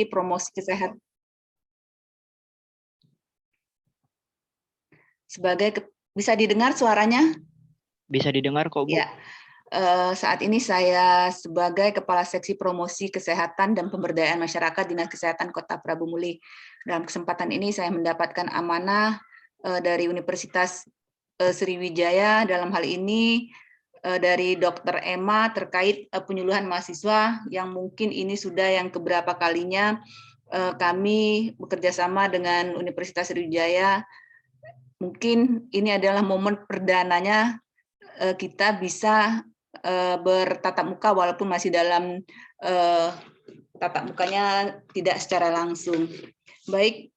promosi kesehatan bisa didengar suaranya? Bisa didengar kok, Bu. Ya. Saat ini saya sebagai Kepala Seksi Promosi Kesehatan dan Pemberdayaan Masyarakat Dinas Kesehatan Kota Prabu Muli. Dalam kesempatan ini saya mendapatkan amanah dari Universitas Sriwijaya, dalam hal ini dari Dr. Emma terkait penyuluhan mahasiswa yang mungkin ini sudah yang keberapa kalinya kami bekerja sama dengan Universitas Sriwijaya. Mungkin ini adalah momen perdananya kita bisa bertatap muka walaupun masih dalam tatap mukanya tidak secara langsung. Baik,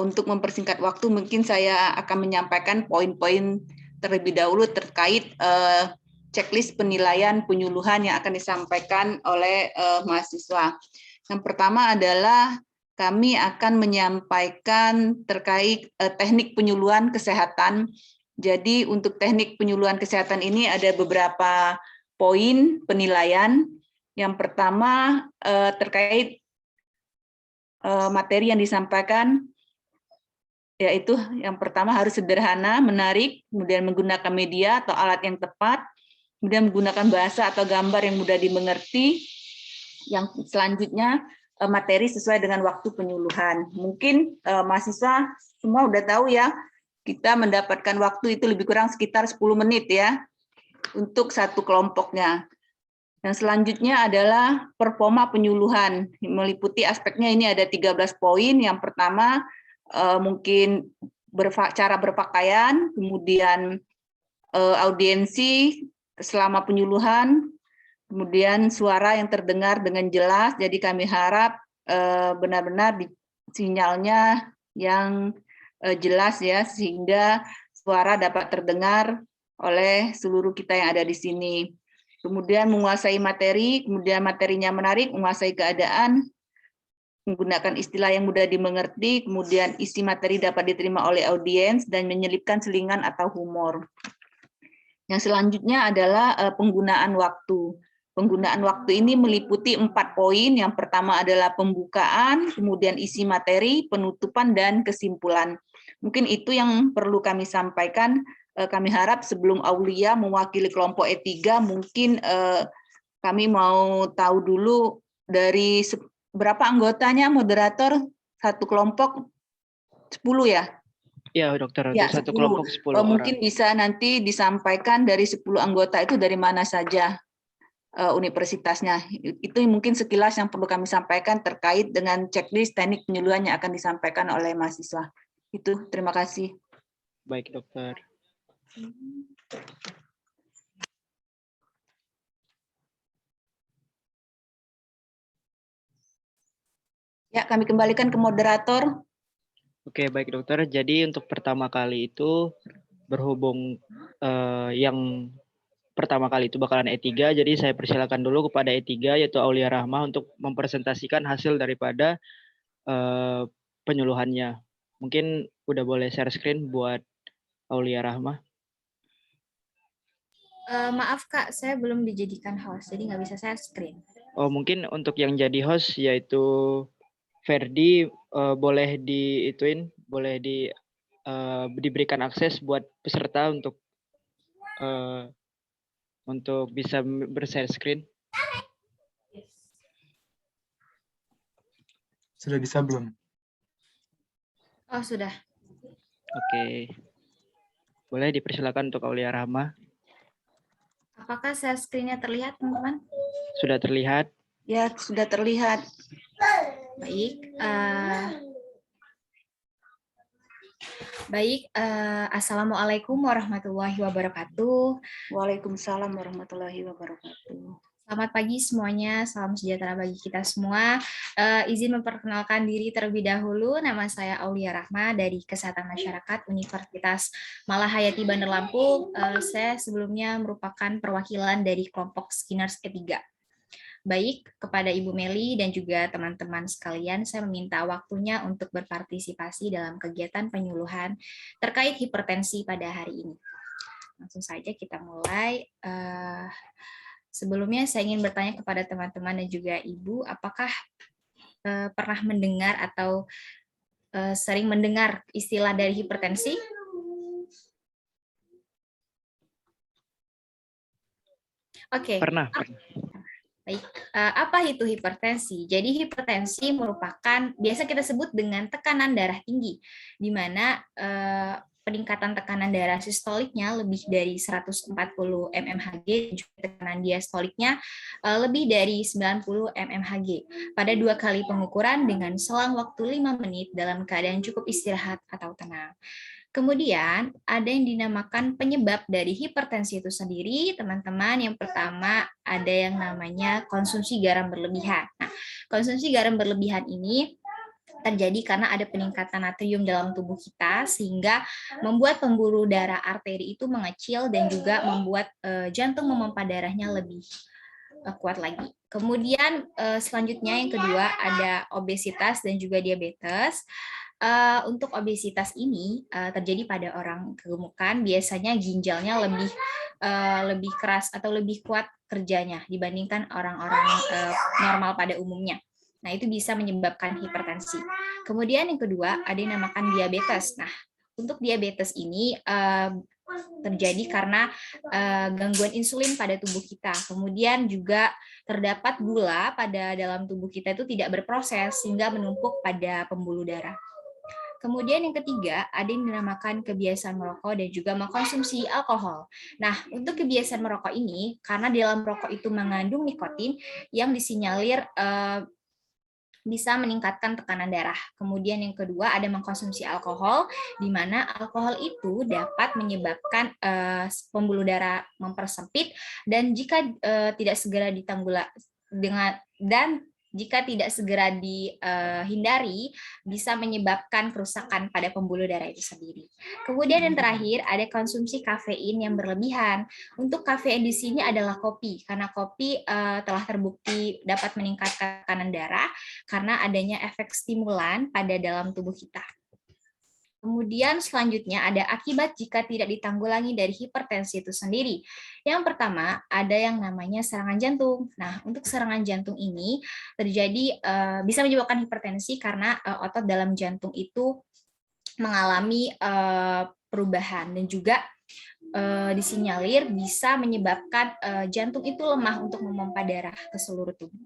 untuk mempersingkat waktu mungkin saya akan menyampaikan poin-poin terlebih dahulu terkait checklist penilaian penyuluhan yang akan disampaikan oleh mahasiswa. Yang pertama adalah kami akan menyampaikan terkait teknik penyuluhan kesehatan. Jadi untuk teknik penyuluhan kesehatan ini ada beberapa poin penilaian. Yang pertama terkait materi yang disampaikan, yaitu yang pertama harus sederhana, menarik, kemudian menggunakan media atau alat yang tepat, kemudian menggunakan bahasa atau gambar yang mudah dimengerti. Yang selanjutnya materi sesuai dengan waktu penyuluhan. Mungkin mahasiswa semua udah tahu ya, kita mendapatkan waktu itu lebih kurang sekitar 10 menit ya untuk satu kelompoknya. Dan selanjutnya adalah performa penyuluhan, meliputi aspeknya ini ada 13 poin. Yang pertama mungkin cara berpakaian, kemudian audiensi selama penyuluhan, kemudian suara yang terdengar dengan jelas. Jadi kami harap benar-benar sinyalnya yang jelas ya, sehingga suara dapat terdengar oleh seluruh kita yang ada di sini. Kemudian menguasai materi, kemudian materinya menarik, menguasai keadaan, menggunakan istilah yang mudah dimengerti, kemudian isi materi dapat diterima oleh audiens, dan menyelipkan selingan atau humor. Yang selanjutnya adalah penggunaan waktu. Penggunaan waktu ini meliputi 4 poin. Yang pertama adalah pembukaan, kemudian isi materi, penutupan, dan kesimpulan. Mungkin itu yang perlu kami sampaikan. Kami harap sebelum Aulia mewakili kelompok E3, mungkin kami mau tahu dulu dari berapa anggotanya, moderator, satu kelompok 10 ya? Ya, dokter, Ya, untuk satu 10. kelompok 10 Mungkin orang. bisa nanti disampaikan dari 10 anggota itu dari mana saja universitasnya. Itu mungkin sekilas yang perlu kami sampaikan terkait dengan checklist teknik penyuluhan yang akan disampaikan oleh mahasiswa. Itu, terima kasih. Baik, dokter. Ya, kami kembalikan ke moderator. Oke, baik dokter. Jadi untuk pertama kali itu berhubung yang pertama kali itu bakalan E3, jadi saya persilakan dulu kepada E3 yaitu Aulia Rahma untuk mempresentasikan hasil daripada penyuluhannya. Mungkin udah boleh share screen buat Aulia Rahma. Maaf Kak, saya belum dijadikan host, jadi nggak bisa share screen. Oh, mungkin untuk yang jadi host yaitu Ferdi, boleh diberikan akses buat peserta untuk bisa bershare screen. Sudah bisa belum? Oh, sudah. Oke. Boleh dipersilakan untuk Aulia Rahma. Apakah share screen-nya terlihat, teman-teman? Sudah terlihat? Ya, sudah terlihat. Baik. Assalamualaikum warahmatullahi wabarakatuh. Waalaikumsalam warahmatullahi wabarakatuh. Selamat pagi semuanya, salam sejahtera bagi kita semua. Izin memperkenalkan diri terlebih dahulu, nama saya Aulia Rahma dari Kesehatan Masyarakat Universitas Malahayati Bandar Lampung. Saya sebelumnya merupakan perwakilan dari kelompok Skinners E3. Baik, kepada Ibu Meli dan juga teman-teman sekalian, saya meminta waktunya untuk berpartisipasi dalam kegiatan penyuluhan terkait hipertensi pada hari ini. Langsung saja kita mulai. Sebelumnya saya ingin bertanya kepada teman-teman dan juga Ibu, apakah pernah mendengar atau sering mendengar istilah dari hipertensi? Oke. Pernah. Baik, apa itu hipertensi? Jadi hipertensi merupakan biasa kita sebut dengan tekanan darah tinggi, di mana peningkatan tekanan darah sistoliknya lebih dari 140 mmHg, juga tekanan diastoliknya lebih dari 90 mmHg pada 2 kali pengukuran dengan selang waktu 5 menit dalam keadaan cukup istirahat atau tenang. Kemudian ada yang dinamakan penyebab dari hipertensi itu sendiri, teman-teman. Yang pertama ada yang namanya konsumsi garam berlebihan. Nah, konsumsi garam berlebihan ini terjadi karena ada peningkatan natrium dalam tubuh kita sehingga membuat pembuluh darah arteri itu mengecil dan juga membuat jantung memompa darahnya lebih kuat lagi. Kemudian selanjutnya yang kedua ada obesitas dan juga diabetes. Untuk obesitas ini terjadi pada orang kegemukan, biasanya ginjalnya lebih keras atau lebih kuat kerjanya dibandingkan orang-orang normal pada umumnya. Nah, itu bisa menyebabkan hipertensi. Kemudian yang kedua ada yang dinamakan diabetes. Nah, untuk diabetes ini terjadi karena gangguan insulin pada tubuh kita. Kemudian juga terdapat gula pada dalam tubuh kita itu tidak berproses sehingga menumpuk pada pembuluh darah. Kemudian yang ketiga, ada yang dinamakan kebiasaan merokok dan juga mengkonsumsi alkohol. Nah, untuk kebiasaan merokok ini, karena di dalam rokok itu mengandung nikotin yang disinyalir bisa meningkatkan tekanan darah. Kemudian yang kedua, ada mengkonsumsi alkohol, di mana alkohol itu dapat menyebabkan pembuluh darah mempersempit, dan jika tidak segera jika tidak segera dihindari, bisa menyebabkan kerusakan pada pembuluh darah itu sendiri. Kemudian yang terakhir, ada konsumsi kafein yang berlebihan. Untuk kafein di sini adalah kopi, karena kopi telah terbukti dapat meningkatkan tekanan darah karena adanya efek stimulan pada dalam tubuh kita. Kemudian selanjutnya ada akibat jika tidak ditanggulangi dari hipertensi itu sendiri. Yang pertama ada yang namanya serangan jantung. Nah, untuk serangan jantung ini terjadi bisa menyebabkan hipertensi karena otot dalam jantung itu mengalami perubahan dan juga disinyalir bisa menyebabkan jantung itu lemah untuk memompa darah ke seluruh tubuh.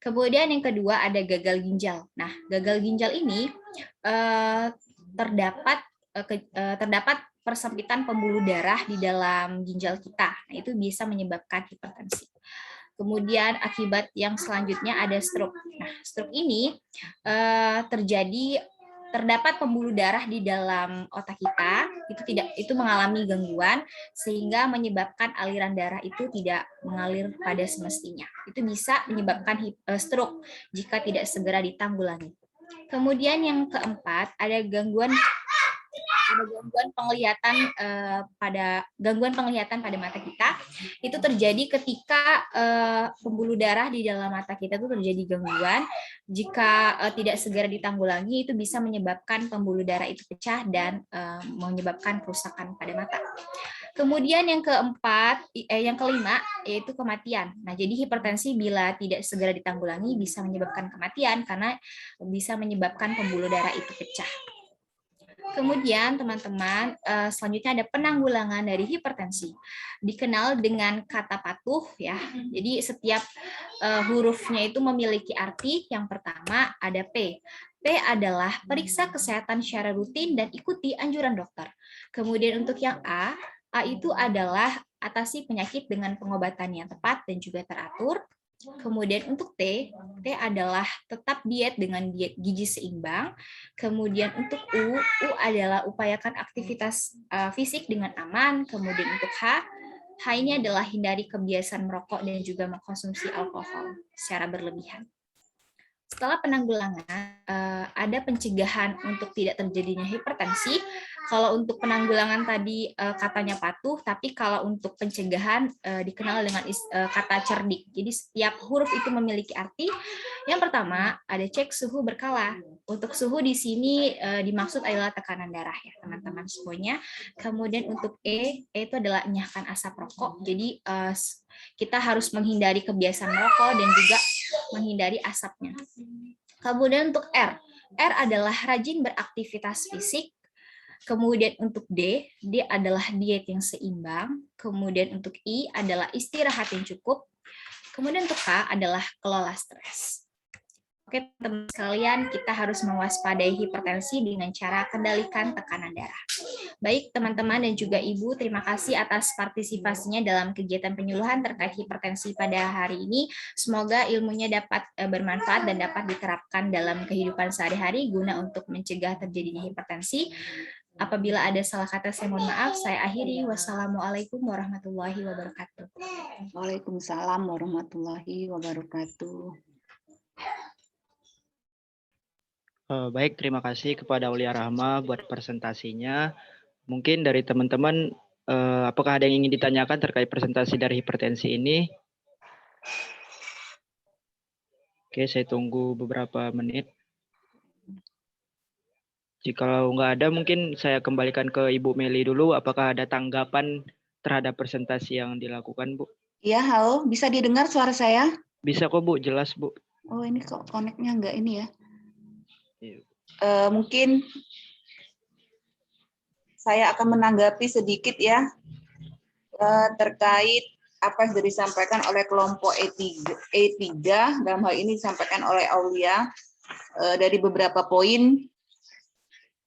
Kemudian yang kedua ada gagal ginjal. Nah, gagal ginjal ini terdapat persempitan pembuluh darah di dalam ginjal kita. Nah, itu bisa menyebabkan hipertensi. Kemudian akibat yang selanjutnya ada stroke. Nah, stroke ini terdapat pembuluh darah di dalam otak kita itu mengalami gangguan sehingga menyebabkan aliran darah itu tidak mengalir pada semestinya. Itu bisa menyebabkan stroke jika tidak segera ditanggulangi. Kemudian yang keempat ada gangguan penglihatan pada mata kita. Itu terjadi ketika pembuluh darah di dalam mata kita itu terjadi gangguan. Jika tidak segera ditanggulangi, itu bisa menyebabkan pembuluh darah itu pecah dan menyebabkan kerusakan pada mata. Kemudian yang kelima yaitu kematian. Nah, jadi hipertensi bila tidak segera ditanggulangi bisa menyebabkan kematian karena bisa menyebabkan pembuluh darah itu pecah. Kemudian teman-teman, selanjutnya ada penanggulangan dari hipertensi. Dikenal dengan kata patuh ya. Jadi setiap hurufnya itu memiliki arti. Yang pertama ada P. P adalah periksa kesehatan secara rutin dan ikuti anjuran dokter. Kemudian untuk yang A itu adalah atasi penyakit dengan pengobatan yang tepat dan juga teratur. Kemudian untuk T adalah tetap diet dengan diet gizi seimbang. Kemudian untuk U adalah upayakan aktivitas fisik dengan aman. Kemudian untuk H ini adalah hindari kebiasaan merokok dan juga mengkonsumsi alkohol secara berlebihan. Setelah penanggulangan, ada pencegahan untuk tidak terjadinya hipertensi. Kalau untuk penanggulangan tadi katanya patuh, tapi kalau untuk pencegahan dikenal dengan kata cerdik. Jadi setiap huruf itu memiliki arti. Yang pertama ada cek suhu berkala. Untuk suhu di sini dimaksud adalah tekanan darah ya teman-teman semuanya. Kemudian untuk E itu adalah enyahkan asap rokok. Jadi kita harus menghindari kebiasaan merokok dan juga menghindari asapnya. Kemudian untuk R adalah rajin beraktivitas fisik. Kemudian untuk D adalah diet yang seimbang. Kemudian untuk I adalah istirahat yang cukup. Kemudian untuk K adalah kelola stres. Oke, teman-teman sekalian, kita harus mewaspadai hipertensi dengan cara kendalikan tekanan darah. Baik, teman-teman dan juga Ibu, terima kasih atas partisipasinya dalam kegiatan penyuluhan terkait hipertensi pada hari ini. Semoga ilmunya dapat bermanfaat dan dapat diterapkan dalam kehidupan sehari-hari guna untuk mencegah terjadinya hipertensi. Apabila ada salah kata, saya mohon maaf. Saya akhiri. Wassalamualaikum warahmatullahi wabarakatuh. Waalaikumsalam warahmatullahi wabarakatuh. Baik, terima kasih kepada Aulia Rahma buat presentasinya. Mungkin dari teman-teman, apakah ada yang ingin ditanyakan terkait presentasi dari hipertensi ini? Oke, saya tunggu beberapa menit. Jika nggak ada, mungkin saya kembalikan ke Ibu Meli dulu. Apakah ada tanggapan terhadap presentasi yang dilakukan, Bu? Ya, halo, bisa didengar suara saya? Bisa kok, Bu. Jelas, Bu. Oh, ini kok koneknya nggak ini ya? Iya. Mungkin saya akan menanggapi sedikit ya terkait apa yang sudah disampaikan oleh kelompok E3, dalam hal ini disampaikan oleh Aulia dari beberapa poin.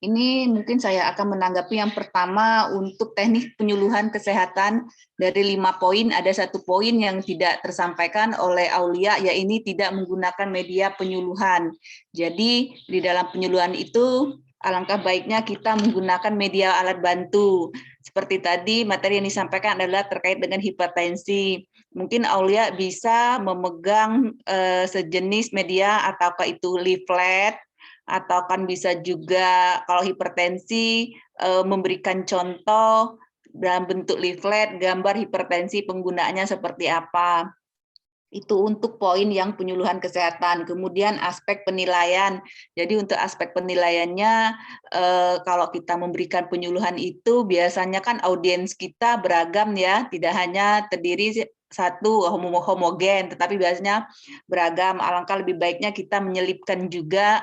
Ini mungkin saya akan menanggapi yang pertama untuk teknik penyuluhan kesehatan. Dari 5 poin, ada 1 poin yang tidak tersampaikan oleh Aulia, yaitu ini tidak menggunakan media penyuluhan. Jadi di dalam penyuluhan itu alangkah baiknya kita menggunakan media alat bantu. Seperti tadi materi yang disampaikan adalah terkait dengan hipertensi. Mungkin Aulia bisa memegang sejenis media, ataukah itu leaflet, atau kan bisa juga kalau hipertensi memberikan contoh dalam bentuk leaflet, gambar hipertensi penggunaannya seperti apa. Itu untuk poin yang penyuluhan kesehatan. Kemudian aspek penilaian. Jadi untuk aspek penilaiannya, kalau kita memberikan penyuluhan itu biasanya kan audiens kita beragam ya, tidak hanya terdiri satu homogen, tetapi biasanya beragam. Alangkah lebih baiknya kita menyelipkan juga,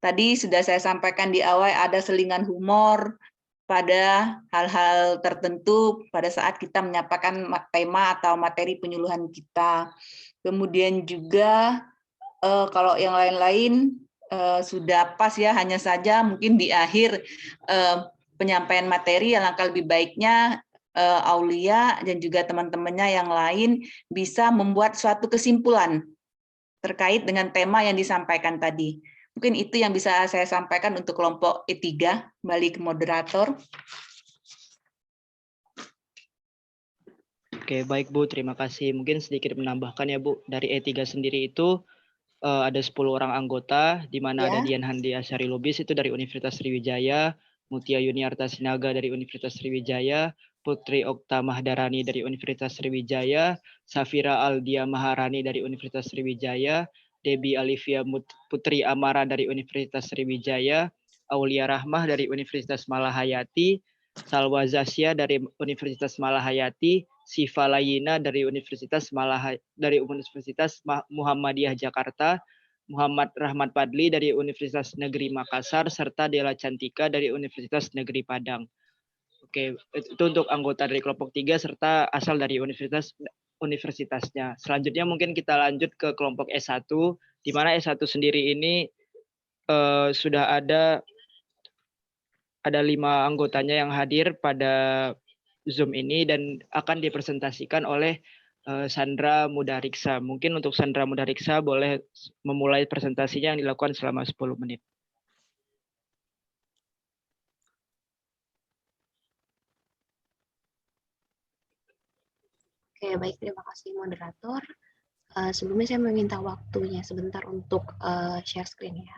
tadi sudah saya sampaikan di awal, ada selingan humor pada hal-hal tertentu pada saat kita menyampaikan tema atau materi penyuluhan kita. Kemudian juga kalau yang lain-lain sudah pas ya, hanya saja mungkin di akhir penyampaian materi alangkah lebih baiknya Aulia dan juga teman-temannya yang lain bisa membuat suatu kesimpulan terkait dengan tema yang disampaikan tadi. Mungkin itu yang bisa saya sampaikan untuk kelompok E3. Balik ke moderator. Oke, baik Bu, terima kasih. Mungkin sedikit menambahkan ya Bu, dari E3 sendiri itu ada 10 orang anggota, di mana ada Dian Handi Asyari Lubis itu dari Universitas Sriwijaya, Mutia Yuniarta Sinaga dari Universitas Sriwijaya, Putri Okta Mahdarani dari Universitas Sriwijaya, Safira Aldia Maharani dari Universitas Sriwijaya, Debbie Alivia Putri Amara dari Universitas Sriwijaya, Aulia Rahmah dari Universitas Malahayati, Salwa Zasya dari Universitas Malahayati, Siva Layina dari Universitas Muhammadiyah Jakarta, Muhammad Rahmat Padli dari Universitas Negeri Makassar, serta Dela Cantika dari Universitas Negeri Padang. Oke, itu untuk anggota dari kelompok 3 serta asal dari universitasnya. Selanjutnya mungkin kita lanjut ke kelompok S1, di mana S1 sendiri ini sudah ada 5 anggotanya yang hadir pada Zoom ini dan akan dipresentasikan oleh Sandra Mudariksa. Mungkin untuk Sandra Mudariksa boleh memulai presentasinya yang dilakukan selama 10 menit. Oke, baik. Terima kasih moderator. Sebelumnya saya meminta waktunya sebentar untuk share screen ya.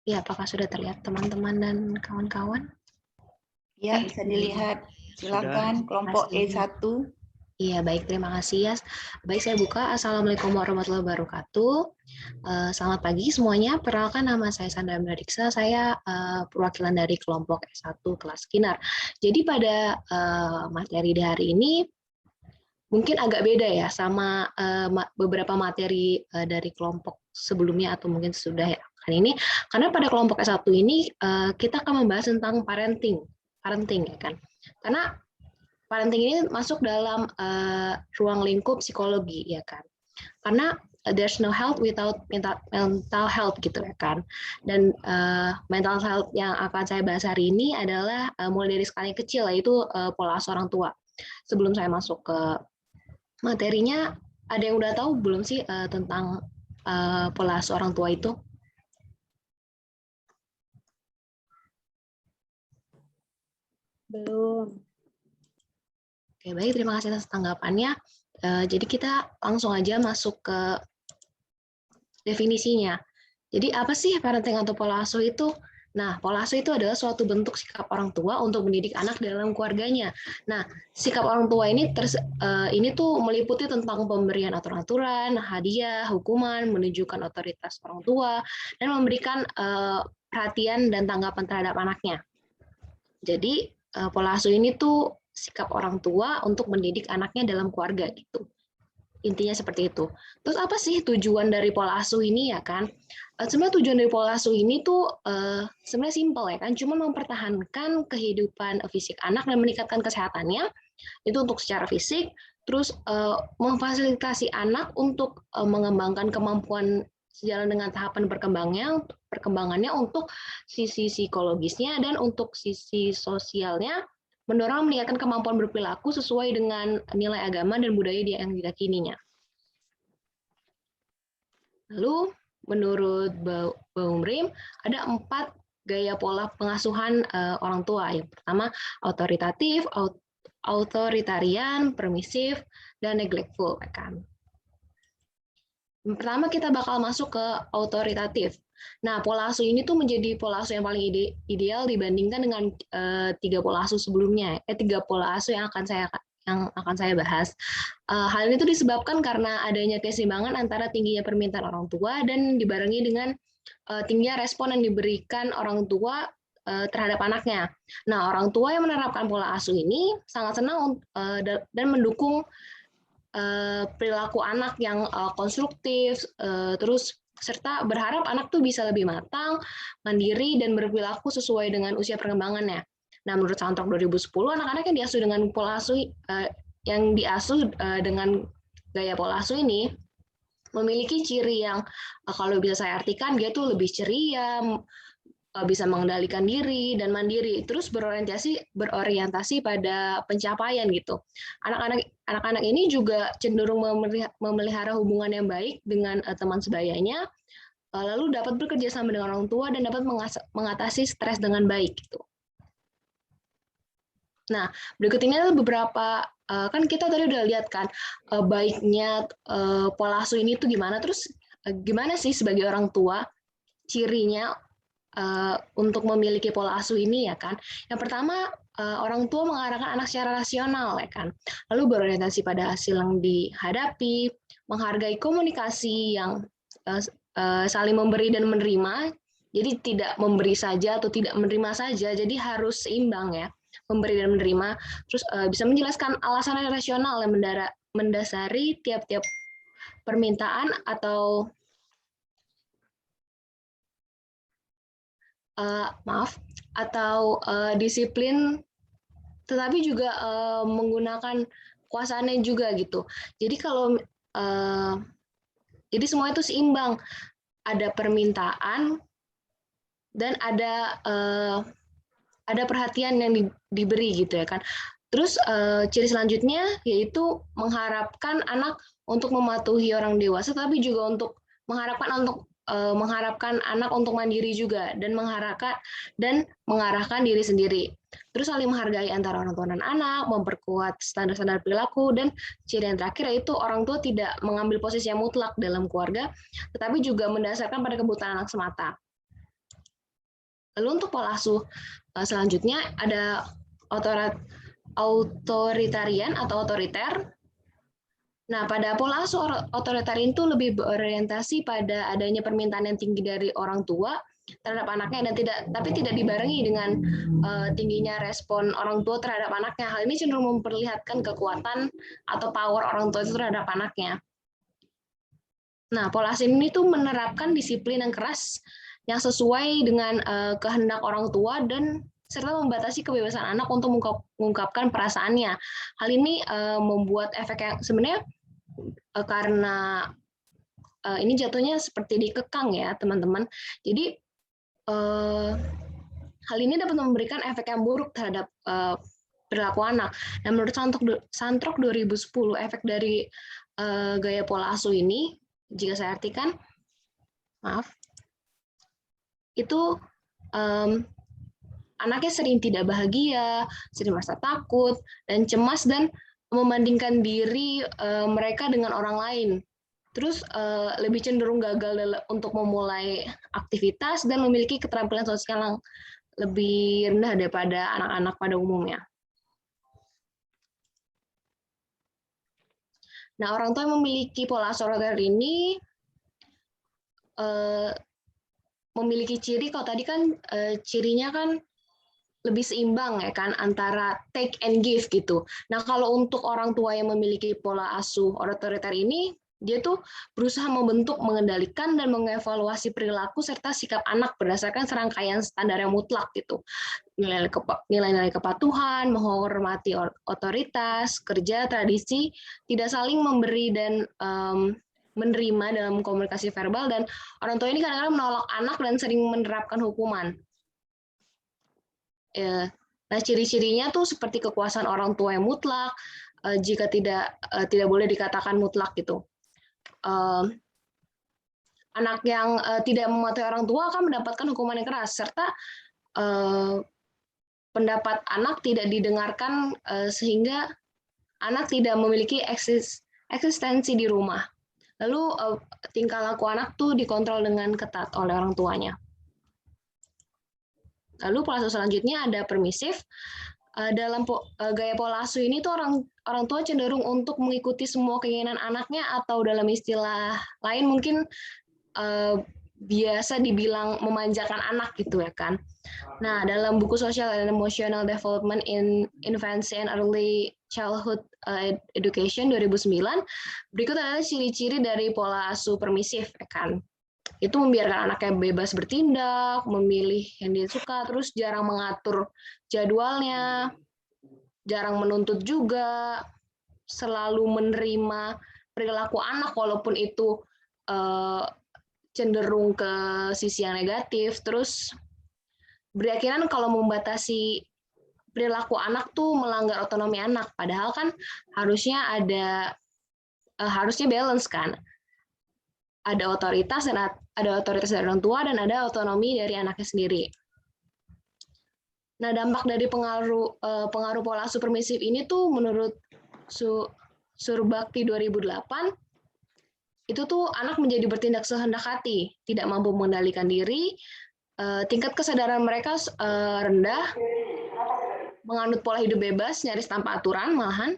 Ya, apakah sudah terlihat teman-teman dan kawan-kawan? Ya, bisa dilihat. Silakan kelompok E1. Iya, baik, terima kasih ya. Baik, saya buka. Assalamualaikum warahmatullahi wabarakatuh. Selamat pagi semuanya. Perkenalkan, nama saya Sandra Mradiksa. Saya perwakilan dari kelompok S1 kelas Kinar. Jadi pada materi di hari ini mungkin agak beda ya sama beberapa materi dari kelompok sebelumnya atau mungkin sudah ya kan ini. Karena pada kelompok S1 ini kita akan membahas tentang parenting ya kan. Karena parenting ini masuk dalam ruang lingkup psikologi ya kan, karena there's no health without mental health gitu ya kan. Dan mental health yang akan saya bahas hari ini adalah mulai dari skala yang kecil, yaitu pola asuh orang tua. Sebelum saya masuk ke materinya, ada yang udah tahu belum sih tentang pola asuh orang tua itu? Belum. Oke, baik, terima kasih atas tanggapannya. Jadi kita langsung aja masuk ke definisinya. Jadi apa sih parenting atau pola asuh itu? Nah, pola asuh itu adalah suatu bentuk sikap orang tua untuk mendidik anak dalam keluarganya. Nah, sikap orang tua ini tuh meliputi tentang pemberian aturan-aturan, hadiah, hukuman, menunjukkan otoritas orang tua, dan memberikan perhatian dan tanggapan terhadap anaknya. Jadi pola asuh ini tuh sikap orang tua untuk mendidik anaknya dalam keluarga gitu. Intinya seperti itu. Terus apa sih tujuan dari pola asuh ini ya kan? Sebenarnya tujuan dari pola asuh ini tuh sebenarnya simpel ya kan, cuma mempertahankan kehidupan fisik anak dan meningkatkan kesehatannya itu untuk secara fisik, terus memfasilitasi anak untuk mengembangkan kemampuan sejalan dengan tahapan perkembangannya untuk sisi psikologisnya dan untuk sisi sosialnya, mendorong meningkatkan kemampuan berperilaku sesuai dengan nilai agama dan budaya yang diyakininya. Lalu, menurut Baumrim, ada 4 gaya pola pengasuhan orang tua. Yang pertama, autoritatif, authoritarian, permisif, dan neglectful. Yang pertama kita bakal masuk ke autoritatif. Nah, pola asuh ini tuh menjadi pola asuh yang paling ideal dibandingkan dengan 3 pola asuh sebelumnya. 3 pola asuh yang akan saya bahas. Hal ini tuh disebabkan karena adanya keseimbangan antara tingginya permintaan orang tua dan dibarengi dengan tingginya respon yang diberikan orang tua terhadap anaknya. Nah, orang tua yang menerapkan pola asuh ini sangat senang dan mendukung perilaku anak yang konstruktif, terus serta berharap anak tuh bisa lebih matang, mandiri, dan berperilaku sesuai dengan usia perkembangannya. Nah, menurut Santok 2010, anak-anak yang diasuh dengan pola asuh dengan gaya pola asuh ini memiliki ciri yang kalau bisa saya artikan dia tuh lebih ceria, bisa mengendalikan diri dan mandiri, terus berorientasi pada pencapaian gitu. Anak-anak ini juga cenderung memelihara hubungan yang baik dengan teman sebayanya, lalu dapat bekerja sama dengan orang tua dan dapat mengatasi stres dengan baik gitu. Nah, berikut ini adalah beberapa, kan kita tadi udah lihat kan baiknya pola asuh ini tuh gimana, terus gimana sih sebagai orang tua cirinya untuk memiliki pola asuh ini ya kan. Yang pertama, orang tua mengarahkan anak secara rasional ya kan. Lalu berorientasi pada hasil yang dihadapi, menghargai komunikasi yang saling memberi dan menerima. Jadi tidak memberi saja atau tidak menerima saja, jadi harus seimbang ya, memberi dan menerima. Terus bisa menjelaskan alasan rasional yang mendasari tiap-tiap permintaan atau disiplin, tetapi juga menggunakan kuasaannya juga gitu. Jadi jadi semua itu seimbang, ada permintaan dan ada perhatian yang diberi gitu ya kan. Terus ciri selanjutnya yaitu mengharapkan anak untuk mematuhi orang dewasa, tapi juga untuk mengharapkan anak untuk mandiri juga dan mengarahkan diri sendiri. Terus saling menghargai antara orang tua dan anak, memperkuat standar-standar perilaku, dan ciri yang terakhir yaitu orang tua tidak mengambil posisi yang mutlak dalam keluarga, tetapi juga mendasarkan pada kebutuhan anak semata. Lalu untuk pola asuh selanjutnya ada authoritarian atau otoriter. Nah, pada pola asuh otoritarian itu lebih berorientasi pada adanya permintaan yang tinggi dari orang tua terhadap anaknya dan tapi tidak dibarengi dengan tingginya respon orang tua terhadap anaknya. Hal ini cenderung memperlihatkan kekuatan atau power orang tua itu terhadap anaknya. Nah, pola asuh ini tuh menerapkan disiplin yang keras yang sesuai dengan kehendak orang tua dan serta membatasi kebebasan anak untuk mengungkapkan perasaannya. Hal ini membuat efek yang sebenarnya karena ini jatuhnya seperti dikekang ya teman-teman. Jadi hal ini dapat memberikan efek yang buruk terhadap perilaku anak. Dan menurut Santrok 2010, efek dari gaya pola asuh ini, jika saya artikan, itu anaknya sering tidak bahagia, sering merasa takut, dan cemas, dan membandingkan diri mereka dengan orang lain. Terus lebih cenderung gagal untuk memulai aktivitas dan memiliki keterampilan sosial yang lebih rendah daripada anak-anak pada umumnya. Nah, orang tua yang memiliki pola asuh otoriter ini memiliki ciri, kalau tadi kan cirinya kan lebih seimbang ya kan antara take and give gitu. Nah, kalau untuk orang tua yang memiliki pola asuh otoriter ini, dia tuh berusaha membentuk, mengendalikan, dan mengevaluasi perilaku serta sikap anak berdasarkan serangkaian standar yang mutlak gitu. Nilai-nilai kepatuhan, menghormati otoritas, kerja, tradisi, tidak saling memberi dan menerima dalam komunikasi verbal, dan orang tua ini kadang-kadang menolak anak dan sering menerapkan hukuman. Nah, ciri-cirinya tuh seperti kekuasaan orang tua yang mutlak, jika tidak boleh dikatakan mutlak gitu. Anak yang tidak mematuhi orang tua akan mendapatkan hukuman yang keras, serta pendapat anak tidak didengarkan sehingga anak tidak memiliki eksistensi di rumah. Lalu tingkah laku anak tuh dikontrol dengan ketat oleh orang tuanya. Lalu pola asuh selanjutnya ada permisif. Dalam gaya pola asuh ini tuh orang tua cenderung untuk mengikuti semua keinginan anaknya, atau dalam istilah lain mungkin biasa dibilang memanjakan anak gitu ya kan. Nah, dalam buku Social and Emotional Development in Infancy and Early Childhood Education 2009, berikut adalah ciri-ciri dari pola asuh permisif ya kan. Itu membiarkan anaknya bebas bertindak, memilih yang dia suka, terus jarang mengatur jadwalnya, jarang menuntut juga, selalu menerima perilaku anak walaupun itu cenderung ke sisi yang negatif, terus berkeyakinan kalau membatasi perilaku anak tuh melanggar otonomi anak, padahal kan harusnya balance kan. Ada otoritas dari orang tua dan ada otonomi dari anaknya sendiri. Nah, dampak dari pengaruh pola asuh permisif ini tuh menurut Surbakti 2008, itu tuh anak menjadi bertindak sehendak hati, tidak mampu mengendalikan diri, tingkat kesadaran mereka rendah, menganut pola hidup bebas, nyaris tanpa aturan malahan,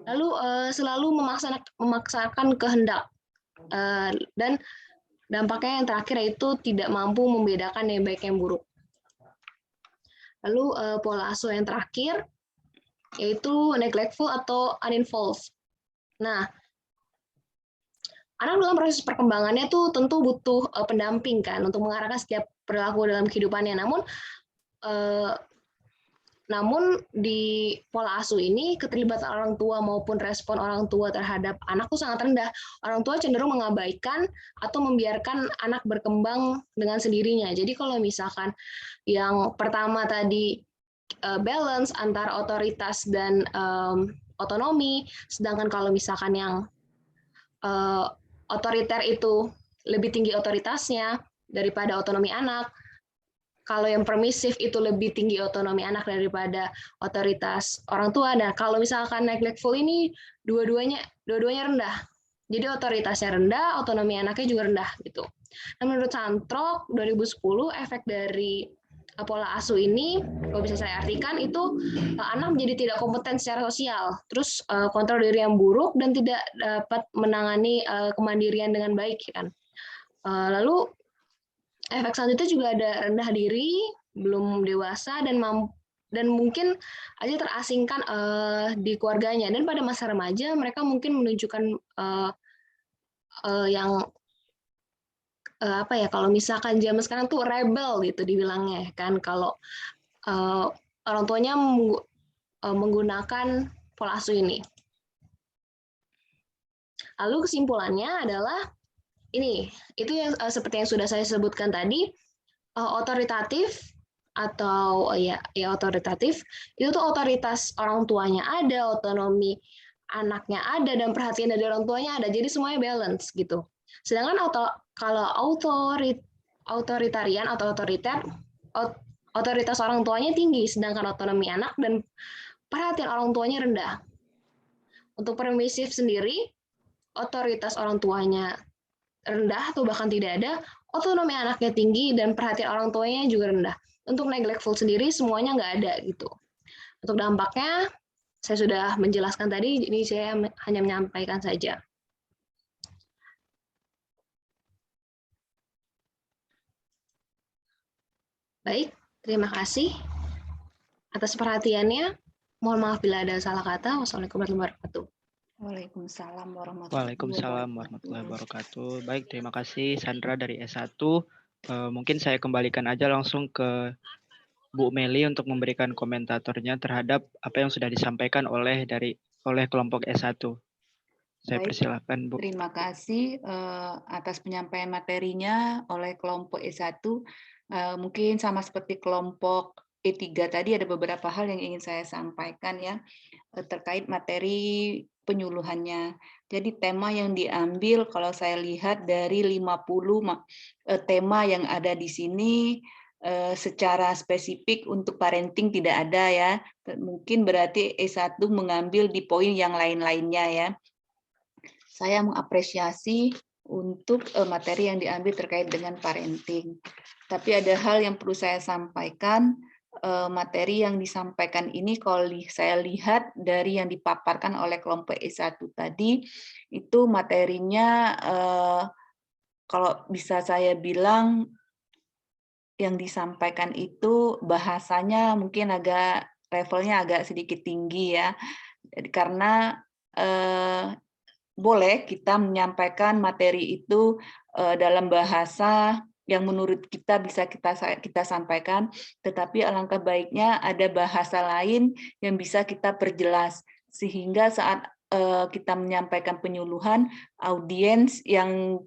lalu selalu memaksakan kehendak. Dan dampaknya yang terakhir yaitu tidak mampu membedakan yang baik yang buruk. Lalu pola asuh yang terakhir yaitu neglectful atau uninvolved. Nah, anak dalam proses perkembangannya tuh tentu butuh pendamping kan untuk mengarahkan setiap perilaku dalam kehidupannya. Namun di pola asuh ini keterlibatan orang tua maupun respon orang tua terhadap anak tuh sangat rendah. Orang tua cenderung mengabaikan atau membiarkan anak berkembang dengan sendirinya. Jadi kalau misalkan yang pertama tadi balance antara otoritas dan otonomi, sedangkan kalau misalkan yang otoriter itu lebih tinggi otoritasnya daripada otonomi anak. Kalau yang permisif itu lebih tinggi otonomi anak daripada otoritas orang tua. Nah, kalau misalkan neglectful ini dua-duanya rendah. Jadi otoritasnya rendah, otonomi anaknya juga rendah gitu. Nah, menurut Santrok 2010, efek dari pola asuh ini, kalau bisa saya artikan itu anak menjadi tidak kompeten secara sosial, terus kontrol diri yang buruk dan tidak dapat menangani kemandirian dengan baik, kan. Lalu efek selanjutnya juga ada rendah diri, belum dewasa dan mungkin aja terasingkan di keluarganya, dan pada masa remaja mereka mungkin menunjukkan yang apa ya, kalau misalkan zaman sekarang tuh rebel gitu dibilangnya, kan, kalau orang tuanya menggunakan pola asuh ini. Lalu kesimpulannya adalah itu yang seperti yang sudah saya sebutkan tadi, otoritatif atau ya otoritatif itu tuh otoritas orang tuanya ada, otonomi anaknya ada, dan perhatian dari orang tuanya ada. Jadi semuanya balance gitu. Sedangkan kalau otoritarian atau otoriter, otoritas orang tuanya tinggi, sedangkan otonomi anak dan perhatian orang tuanya rendah. Untuk permisif sendiri, otoritas orang tuanya rendah atau bahkan tidak ada, otonomi anaknya tinggi, dan perhatian orang tuanya juga rendah. Untuk neglectful sendiri, semuanya nggak ada gitu. Untuk dampaknya, saya sudah menjelaskan tadi, jadi saya hanya menyampaikan saja. Baik, terima kasih atas perhatiannya. Mohon maaf bila ada salah kata. Wassalamualaikum warahmatullahi wabarakatuh. Waalaikumsalam warahmatullahi wabarakatuh. Baik, terima kasih Sandra dari S1. Mungkin saya kembalikan aja langsung ke Bu Meli untuk memberikan komentatornya terhadap apa yang sudah disampaikan oleh kelompok S1. Saya persilakan, Bu. Terima kasih atas penyampaian materinya oleh kelompok E1. Mungkin sama seperti kelompok E3 tadi, ada beberapa hal yang ingin saya sampaikan ya terkait materi penyuluhannya. Jadi tema yang diambil kalau saya lihat dari 50 tema yang ada di sini, secara spesifik untuk parenting tidak ada ya. Mungkin berarti E1 mengambil di poin yang lain-lainnya ya. Saya mengapresiasi untuk materi yang diambil terkait dengan parenting. Tapi ada hal yang perlu saya sampaikan, materi yang disampaikan ini kalau saya lihat dari yang dipaparkan oleh kelompok E1 tadi, itu materinya kalau bisa saya bilang yang disampaikan itu bahasanya mungkin levelnya agak sedikit tinggi ya, karena boleh kita menyampaikan materi itu dalam bahasa yang menurut kita bisa kita sampaikan, tetapi alangkah baiknya ada bahasa lain yang bisa kita perjelas, sehingga saat kita menyampaikan penyuluhan, audiens yang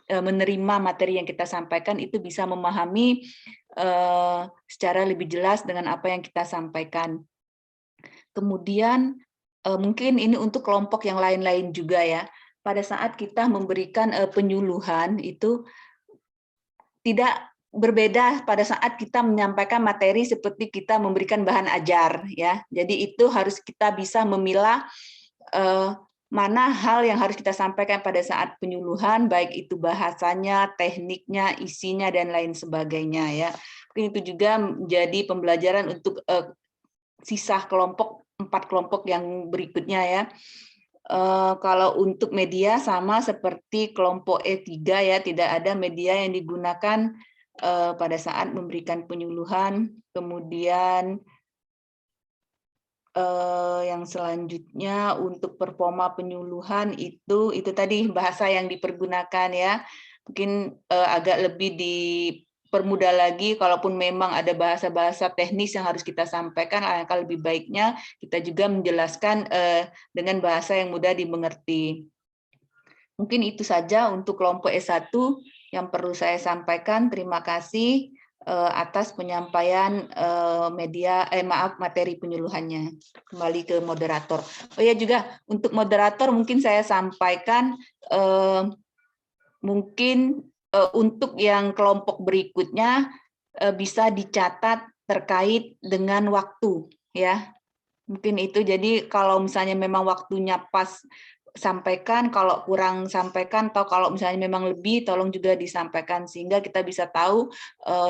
menerima materi yang kita sampaikan itu bisa memahami secara lebih jelas dengan apa yang kita sampaikan. Kemudian mungkin ini untuk kelompok yang lain-lain juga ya. Pada saat kita memberikan penyuluhan itu tidak berbeda pada saat kita menyampaikan materi seperti kita memberikan bahan ajar ya. Jadi itu harus kita bisa memilah mana hal yang harus kita sampaikan pada saat penyuluhan, baik itu bahasanya, tekniknya, isinya, dan lain sebagainya ya. Mungkin itu juga menjadi pembelajaran untuk sisa kelompok 4 kelompok yang berikutnya ya. Kalau untuk media sama seperti kelompok E3 ya, tidak ada media yang digunakan pada saat memberikan penyuluhan. Kemudian yang selanjutnya untuk performa penyuluhan itu tadi bahasa yang dipergunakan ya. Mungkin agak lebih dipermudah lagi, kalaupun memang ada bahasa-bahasa teknis yang harus kita sampaikan, alangkah lebih baiknya kita juga menjelaskan dengan bahasa yang mudah dimengerti. Mungkin itu saja untuk kelompok S1 yang perlu saya sampaikan. Terima kasih atas penyampaian materi penyuluhannya. Kembali ke moderator. Oh ya, juga untuk moderator mungkin saya sampaikan mungkin untuk yang kelompok berikutnya bisa dicatat terkait dengan waktu ya. Mungkin itu, jadi kalau misalnya memang waktunya pas sampaikan, kalau kurang sampaikan, atau kalau misalnya memang lebih, tolong juga disampaikan, sehingga kita bisa tahu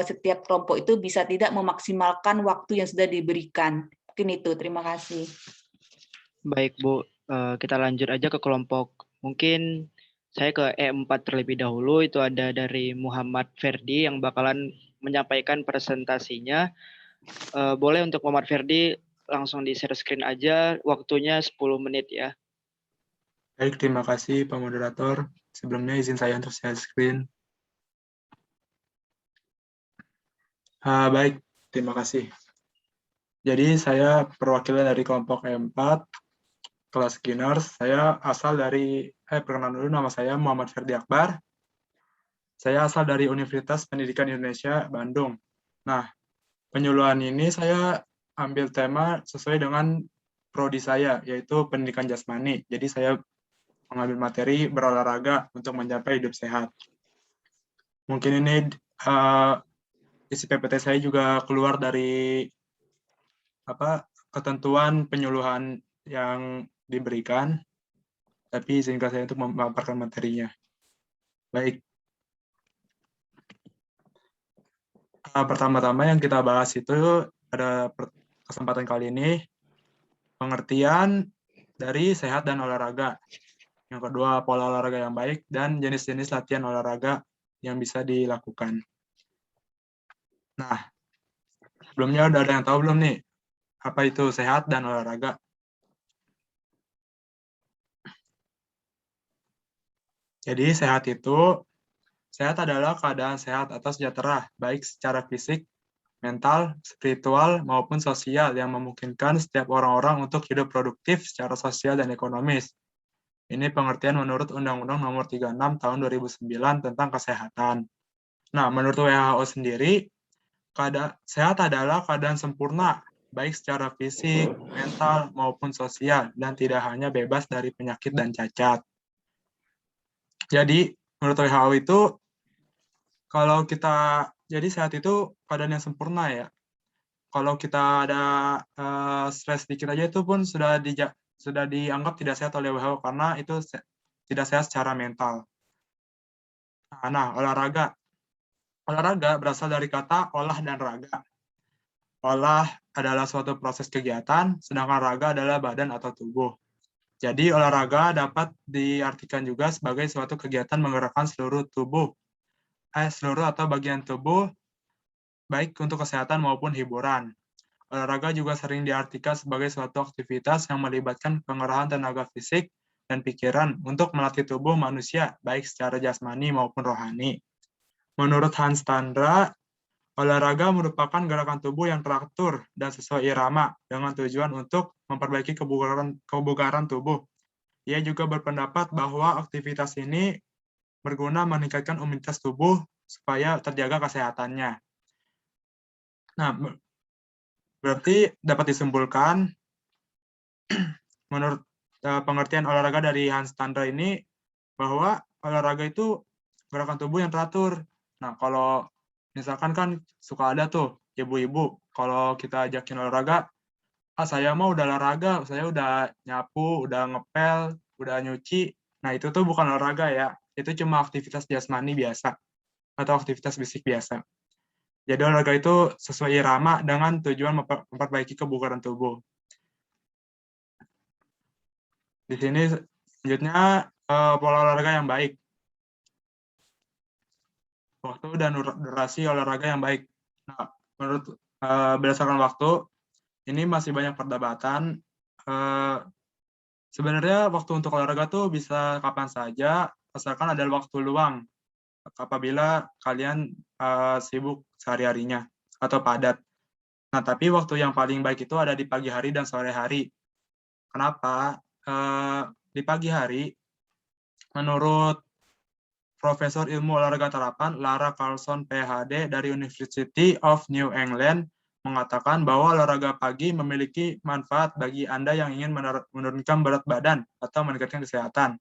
setiap kelompok itu bisa tidak memaksimalkan waktu yang sudah diberikan. Mungkin itu, terima kasih. Baik, Bu. Kita lanjut aja ke kelompok. Mungkin saya ke E4 terlebih dahulu. Itu ada dari Muhammad Ferdi yang bakalan menyampaikan presentasinya. Boleh untuk Muhammad Ferdi langsung di share screen aja. Waktunya 10 menit ya. Baik, terima kasih Pak Moderator. Sebelumnya izin saya untuk share screen. Baik, terima kasih. Jadi saya perwakilan dari kelompok E4, kelas Skinners. Saya asal dari, perkenalan dulu, nama saya Muhammad Ferdi Akbar. Saya asal dari Universitas Pendidikan Indonesia, Bandung. Nah, penyuluhan ini saya ambil tema sesuai dengan prodi saya, yaitu pendidikan jasmani. Jadi saya mengambil materi berolahraga untuk mencapai hidup sehat. Mungkin ini isi PPT saya juga keluar dari ketentuan penyuluhan yang diberikan, tapi izinkan saya untuk memaparkan materinya. Baik. Pertama-tama yang kita bahas itu pada kesempatan kali ini pengertian dari sehat dan olahraga. Yang kedua, pola olahraga yang baik dan jenis-jenis latihan olahraga yang bisa dilakukan. Nah, sebelumnya udah ada yang tahu belum nih apa itu sehat dan olahraga? Jadi sehat adalah keadaan sehat atau sejahtera, baik secara fisik, mental, spiritual, maupun sosial yang memungkinkan setiap orang-orang untuk hidup produktif secara sosial dan ekonomis. Ini pengertian menurut Undang-Undang Nomor 36 Tahun 2009 tentang kesehatan. Nah, menurut WHO sendiri, sehat adalah keadaan sempurna, baik secara fisik, mental, maupun sosial, dan tidak hanya bebas dari penyakit dan cacat. Jadi, menurut WHO itu, jadi sehat itu keadaan yang sempurna ya. Kalau kita ada stres dikit aja itu pun sudah dianggap tidak sehat oleh WHO karena itu tidak sehat secara mental. Nah, olahraga. Olahraga berasal dari kata olah dan raga. Olah adalah suatu proses kegiatan, sedangkan raga adalah badan atau tubuh. Jadi olahraga dapat diartikan juga sebagai suatu kegiatan menggerakkan seluruh atau bagian tubuh, baik untuk kesehatan maupun hiburan. Olahraga juga sering diartikan sebagai suatu aktivitas yang melibatkan pengerahan tenaga fisik dan pikiran untuk melatih tubuh manusia, baik secara jasmani maupun rohani. Menurut Hans Tandra, olahraga merupakan gerakan tubuh yang teratur dan sesuai irama dengan tujuan untuk memperbaiki kebugaran tubuh. Ia juga berpendapat bahwa aktivitas ini berguna meningkatkan imunitas tubuh supaya terjaga kesehatannya. Nah, berarti dapat disimpulkan menurut pengertian olahraga dari Hans Tandra ini bahwa olahraga itu gerakan tubuh yang teratur. Nah, kalau misalkan kan suka ada tuh ibu-ibu kalau kita ajakin olahraga, saya mau udah olahraga, saya udah nyapu, udah ngepel, udah nyuci. Nah, itu tuh bukan olahraga ya. Itu cuma aktivitas jasmani biasa atau aktivitas fisik biasa. Jadi olahraga itu sesuai irama dengan tujuan memperbaiki kebugaran tubuh. Di sini selanjutnya pola olahraga yang baik. Waktu dan durasi olahraga yang baik. Nah, menurut berdasarkan waktu, ini masih banyak perdebatan. Sebenarnya waktu untuk olahraga tuh bisa kapan saja, asalkan ada waktu luang. Apabila kalian sibuk sehari-harinya atau padat. Nah, tapi waktu yang paling baik itu ada di pagi hari dan sore hari. Kenapa? Di pagi hari, menurut Profesor Ilmu Olahraga Terapan Lara Carlson PhD dari University of New England mengatakan bahwa olahraga pagi memiliki manfaat bagi Anda yang ingin menurunkan berat badan atau meningkatkan kesehatan.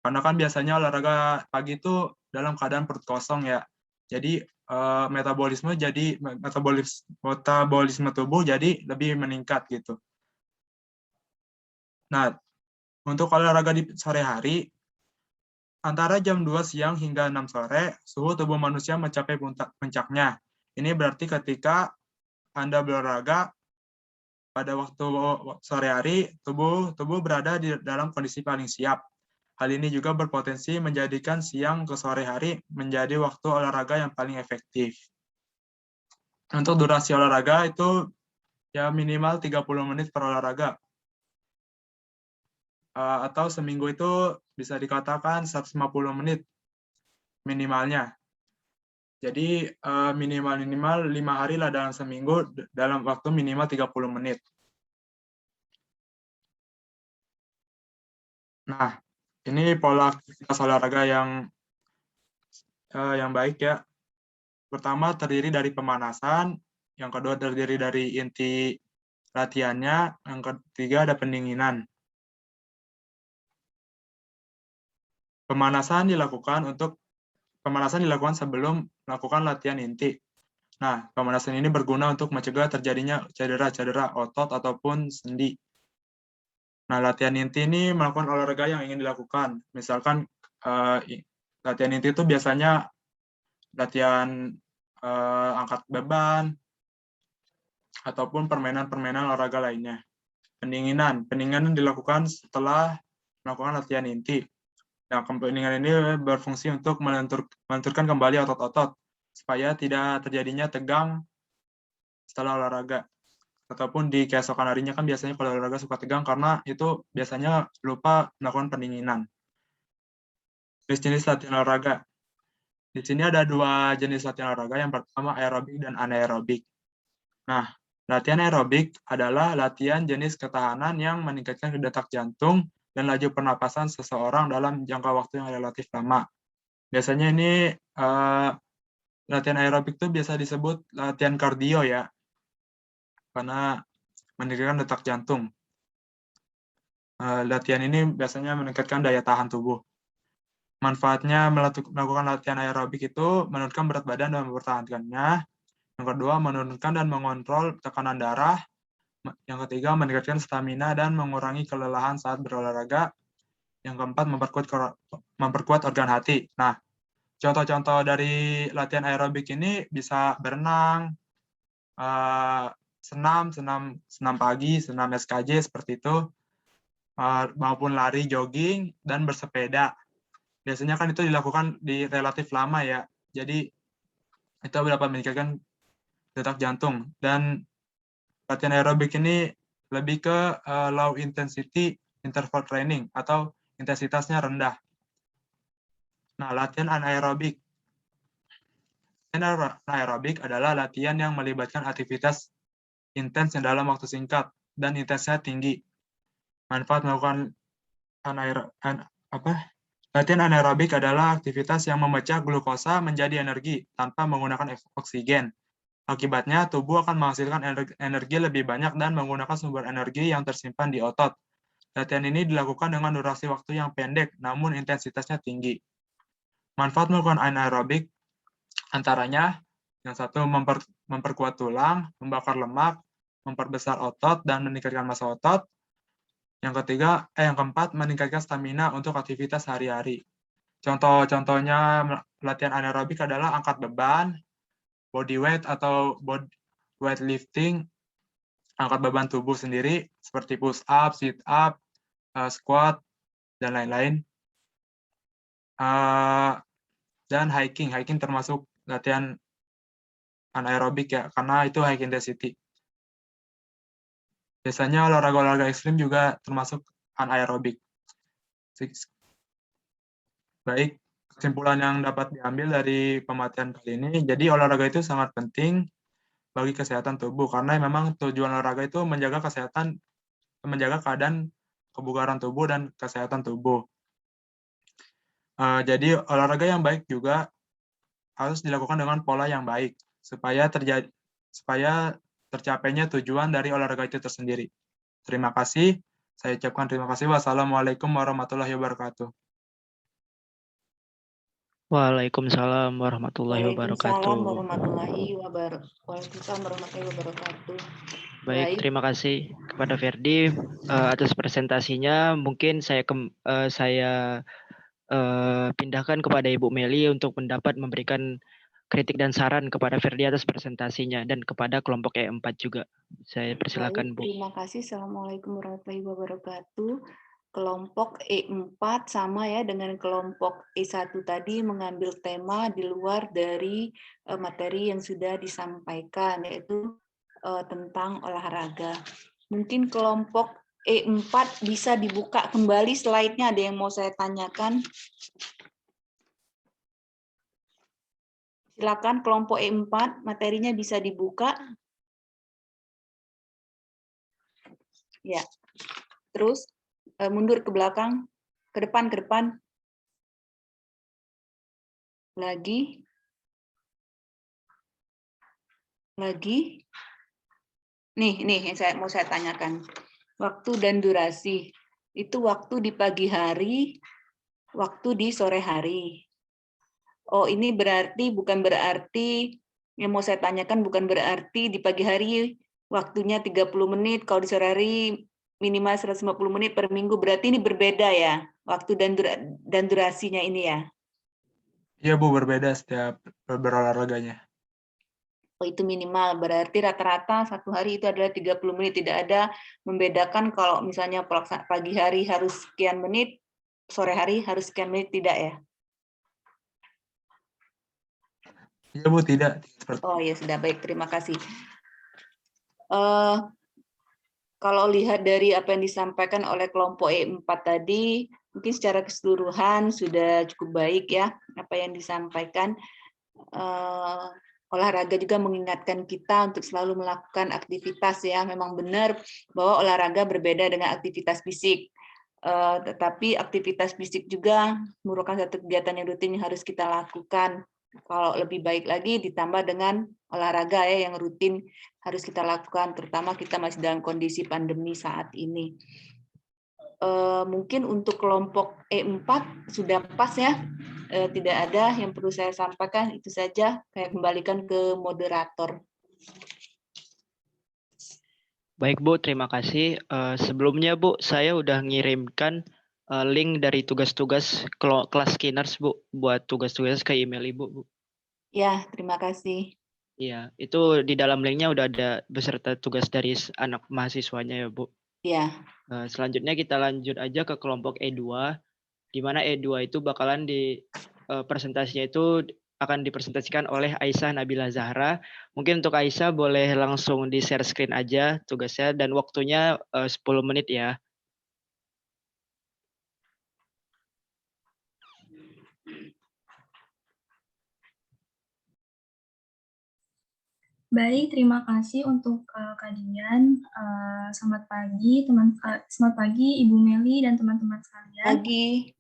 Karena kan biasanya olahraga pagi itu dalam keadaan perut kosong ya. Jadi metabolisme tubuh jadi lebih meningkat gitu. Nah, Untuk olahraga di sore hari, antara jam 2 siang hingga 6 sore, suhu tubuh manusia mencapai puncaknya. Ini berarti ketika Anda berolahraga pada waktu sore hari, tubuh berada di dalam kondisi paling siap. Hal ini juga berpotensi menjadikan siang ke sore hari menjadi waktu olahraga yang paling efektif. Untuk durasi olahraga itu ya minimal 30 menit per olahraga. Atau seminggu itu bisa dikatakan 150 menit minimalnya. Jadi minimal 5 hari lah dalam seminggu dalam waktu minimal 30 menit. Nah, ini pola aktivitas olahraga yang baik ya. Pertama terdiri dari pemanasan, yang kedua terdiri dari inti latihannya, yang ketiga ada pendinginan. Pemanasan dilakukan sebelum melakukan latihan inti. Nah, pemanasan ini berguna untuk mencegah terjadinya cedera-cedera otot ataupun sendi. Nah, latihan inti ini melakukan olahraga yang ingin dilakukan. Misalkan latihan inti itu biasanya latihan angkat beban ataupun permainan-permainan olahraga lainnya. Pendinginan dilakukan setelah melakukan latihan inti. Nah, pendinginan ini berfungsi untuk melenturkan kembali otot-otot supaya tidak terjadinya tegang setelah olahraga. Ataupun di keesokan harinya kan biasanya kalau olahraga suka tegang karena itu biasanya lupa melakukan pendinginan. Jenis-jenis latihan olahraga. Di sini ada 2 jenis latihan olahraga, yang pertama aerobik dan anaerobik. Nah, latihan aerobik adalah latihan jenis ketahanan yang meningkatkan detak jantung dan laju pernapasan seseorang dalam jangka waktu yang relatif lama. Biasanya ini latihan aerobik itu biasa disebut latihan kardio ya, karena meningkatkan detak jantung. Latihan ini biasanya meningkatkan daya tahan tubuh. Manfaatnya melakukan latihan aerobik itu menurunkan berat badan dan mempertahankannya. Yang kedua, menurunkan dan mengontrol tekanan darah. Yang ketiga, meningkatkan stamina dan mengurangi kelelahan saat berolahraga. Yang keempat, memperkuat organ hati. Nah, contoh-contoh dari latihan aerobik ini bisa berenang, senam pagi, senam SKJ seperti itu, maupun lari, jogging, dan bersepeda. Biasanya kan itu dilakukan di relatif lama ya, jadi itu dapat meningkatkan detak jantung. Dan latihan aerobik ini lebih ke low intensity interval training atau intensitasnya rendah. Nah, latihan anaerobik. Anaerobik adalah latihan yang melibatkan aktivitas intens yang dalam waktu singkat dan intensitasnya tinggi. Manfaat melakukan latihan anaerobik adalah aktivitas yang memecah glukosa menjadi energi tanpa menggunakan oksigen. Akibatnya, tubuh akan menghasilkan energi lebih banyak dan menggunakan sumber energi yang tersimpan di otot. Latihan ini dilakukan dengan durasi waktu yang pendek, namun intensitasnya tinggi. Manfaat melakukan anaerobik antaranya, yang satu memperkuat tulang, membakar lemak, memperbesar otot, dan meningkatkan massa otot. Yang keempat, meningkatkan stamina untuk aktivitas sehari-hari. Contoh-contohnya latihan anaerobik adalah angkat beban, body weight atau weightlifting, angkat beban tubuh sendiri seperti push up, sit up, squat, dan lain-lain. Dan hiking termasuk latihan anaerobik ya, karena itu high intensity. Biasanya olahraga-olahraga ekstrim juga termasuk anaerobik. Baik, kesimpulan yang dapat diambil dari pemateri kali ini, jadi olahraga itu sangat penting bagi kesehatan tubuh, karena memang tujuan olahraga itu menjaga keadaan kebugaran tubuh dan kesehatan tubuh. Jadi olahraga yang baik juga harus dilakukan dengan pola yang baik, supaya tercapainya tujuan dari olahraga itu tersendiri. Terima kasih. Saya ucapkan terima kasih. Wassalamualaikum warahmatullahi wabarakatuh. Waalaikumsalam warahmatullahi Waalaikumsalam wabarakatuh. warahmatullahi wabarakatuh. Baik, Baik, terima kasih kepada Ferdi atas presentasinya. Mungkin saya pindahkan kepada Ibu Meli untuk memberikan kritik dan saran kepada Ferdi atas presentasinya dan kepada kelompok E4 juga. Saya persilakan, baik, Bu. terima kasih. Assalamualaikum warahmatullahi wabarakatuh. Kelompok E4 sama ya dengan kelompok E1 tadi, mengambil tema di luar dari materi yang sudah disampaikan, yaitu tentang olahraga. Mungkin kelompok E4 bisa dibuka kembali slide-nya, ada yang mau saya tanyakan. Silakan kelompok E4, materinya bisa dibuka. Ya. Terus mundur ke belakang, ke depan. Lagi. Nih yang mau saya tanyakan. Waktu dan durasi. Itu waktu di pagi hari, waktu di sore hari. Oh, ini bukan berarti yang mau saya tanyakan bukan berarti di pagi hari waktunya 30 menit, kalau di sore hari minimal 150 menit per minggu, berarti ini berbeda ya, waktu dan durasinya ini ya? Iya Bu, berbeda setiap berolahraganya. Oh, itu minimal, berarti rata-rata satu hari itu adalah 30 menit, tidak ada membedakan kalau misalnya pagi hari harus sekian menit, sore hari harus sekian menit, tidak ya? Iya Bu, tidak. Oh ya sudah, baik, terima kasih. Kalau lihat dari apa yang disampaikan oleh kelompok E4 tadi, mungkin secara keseluruhan sudah cukup baik ya apa yang disampaikan. Olahraga juga mengingatkan kita untuk selalu melakukan aktivitas ya. Memang benar bahwa olahraga berbeda dengan aktivitas fisik. Tetapi aktivitas fisik juga merupakan satu kegiatan yang rutin yang harus kita lakukan. Kalau lebih baik lagi ditambah dengan olahraga ya yang rutin harus kita lakukan, terutama kita masih dalam kondisi pandemi saat ini. Mungkin untuk kelompok E4 sudah pas ya, tidak ada yang perlu saya sampaikan, itu saja. Saya kembalikan ke moderator. Baik Bu, terima kasih. Sebelumnya Bu, saya udah ngirimkan link dari tugas-tugas kelas Skinners Bu, buat tugas-tugas ke email Ibu Bu. Ya, terima kasih. Iya, itu di dalam linknya udah ada beserta tugas dari anak mahasiswanya ya Bu. Ya. Selanjutnya kita lanjut aja ke kelompok E2, di mana E2 itu bakalan presentasinya itu akan dipresentasikan oleh Aisyah Nabila Zahra. Mungkin untuk Aisyah boleh langsung di share screen aja tugasnya dan waktunya 10 menit ya. Baik, terima kasih untuk kalian. Selamat pagi Ibu Meli dan teman-teman sekalian. Pagi.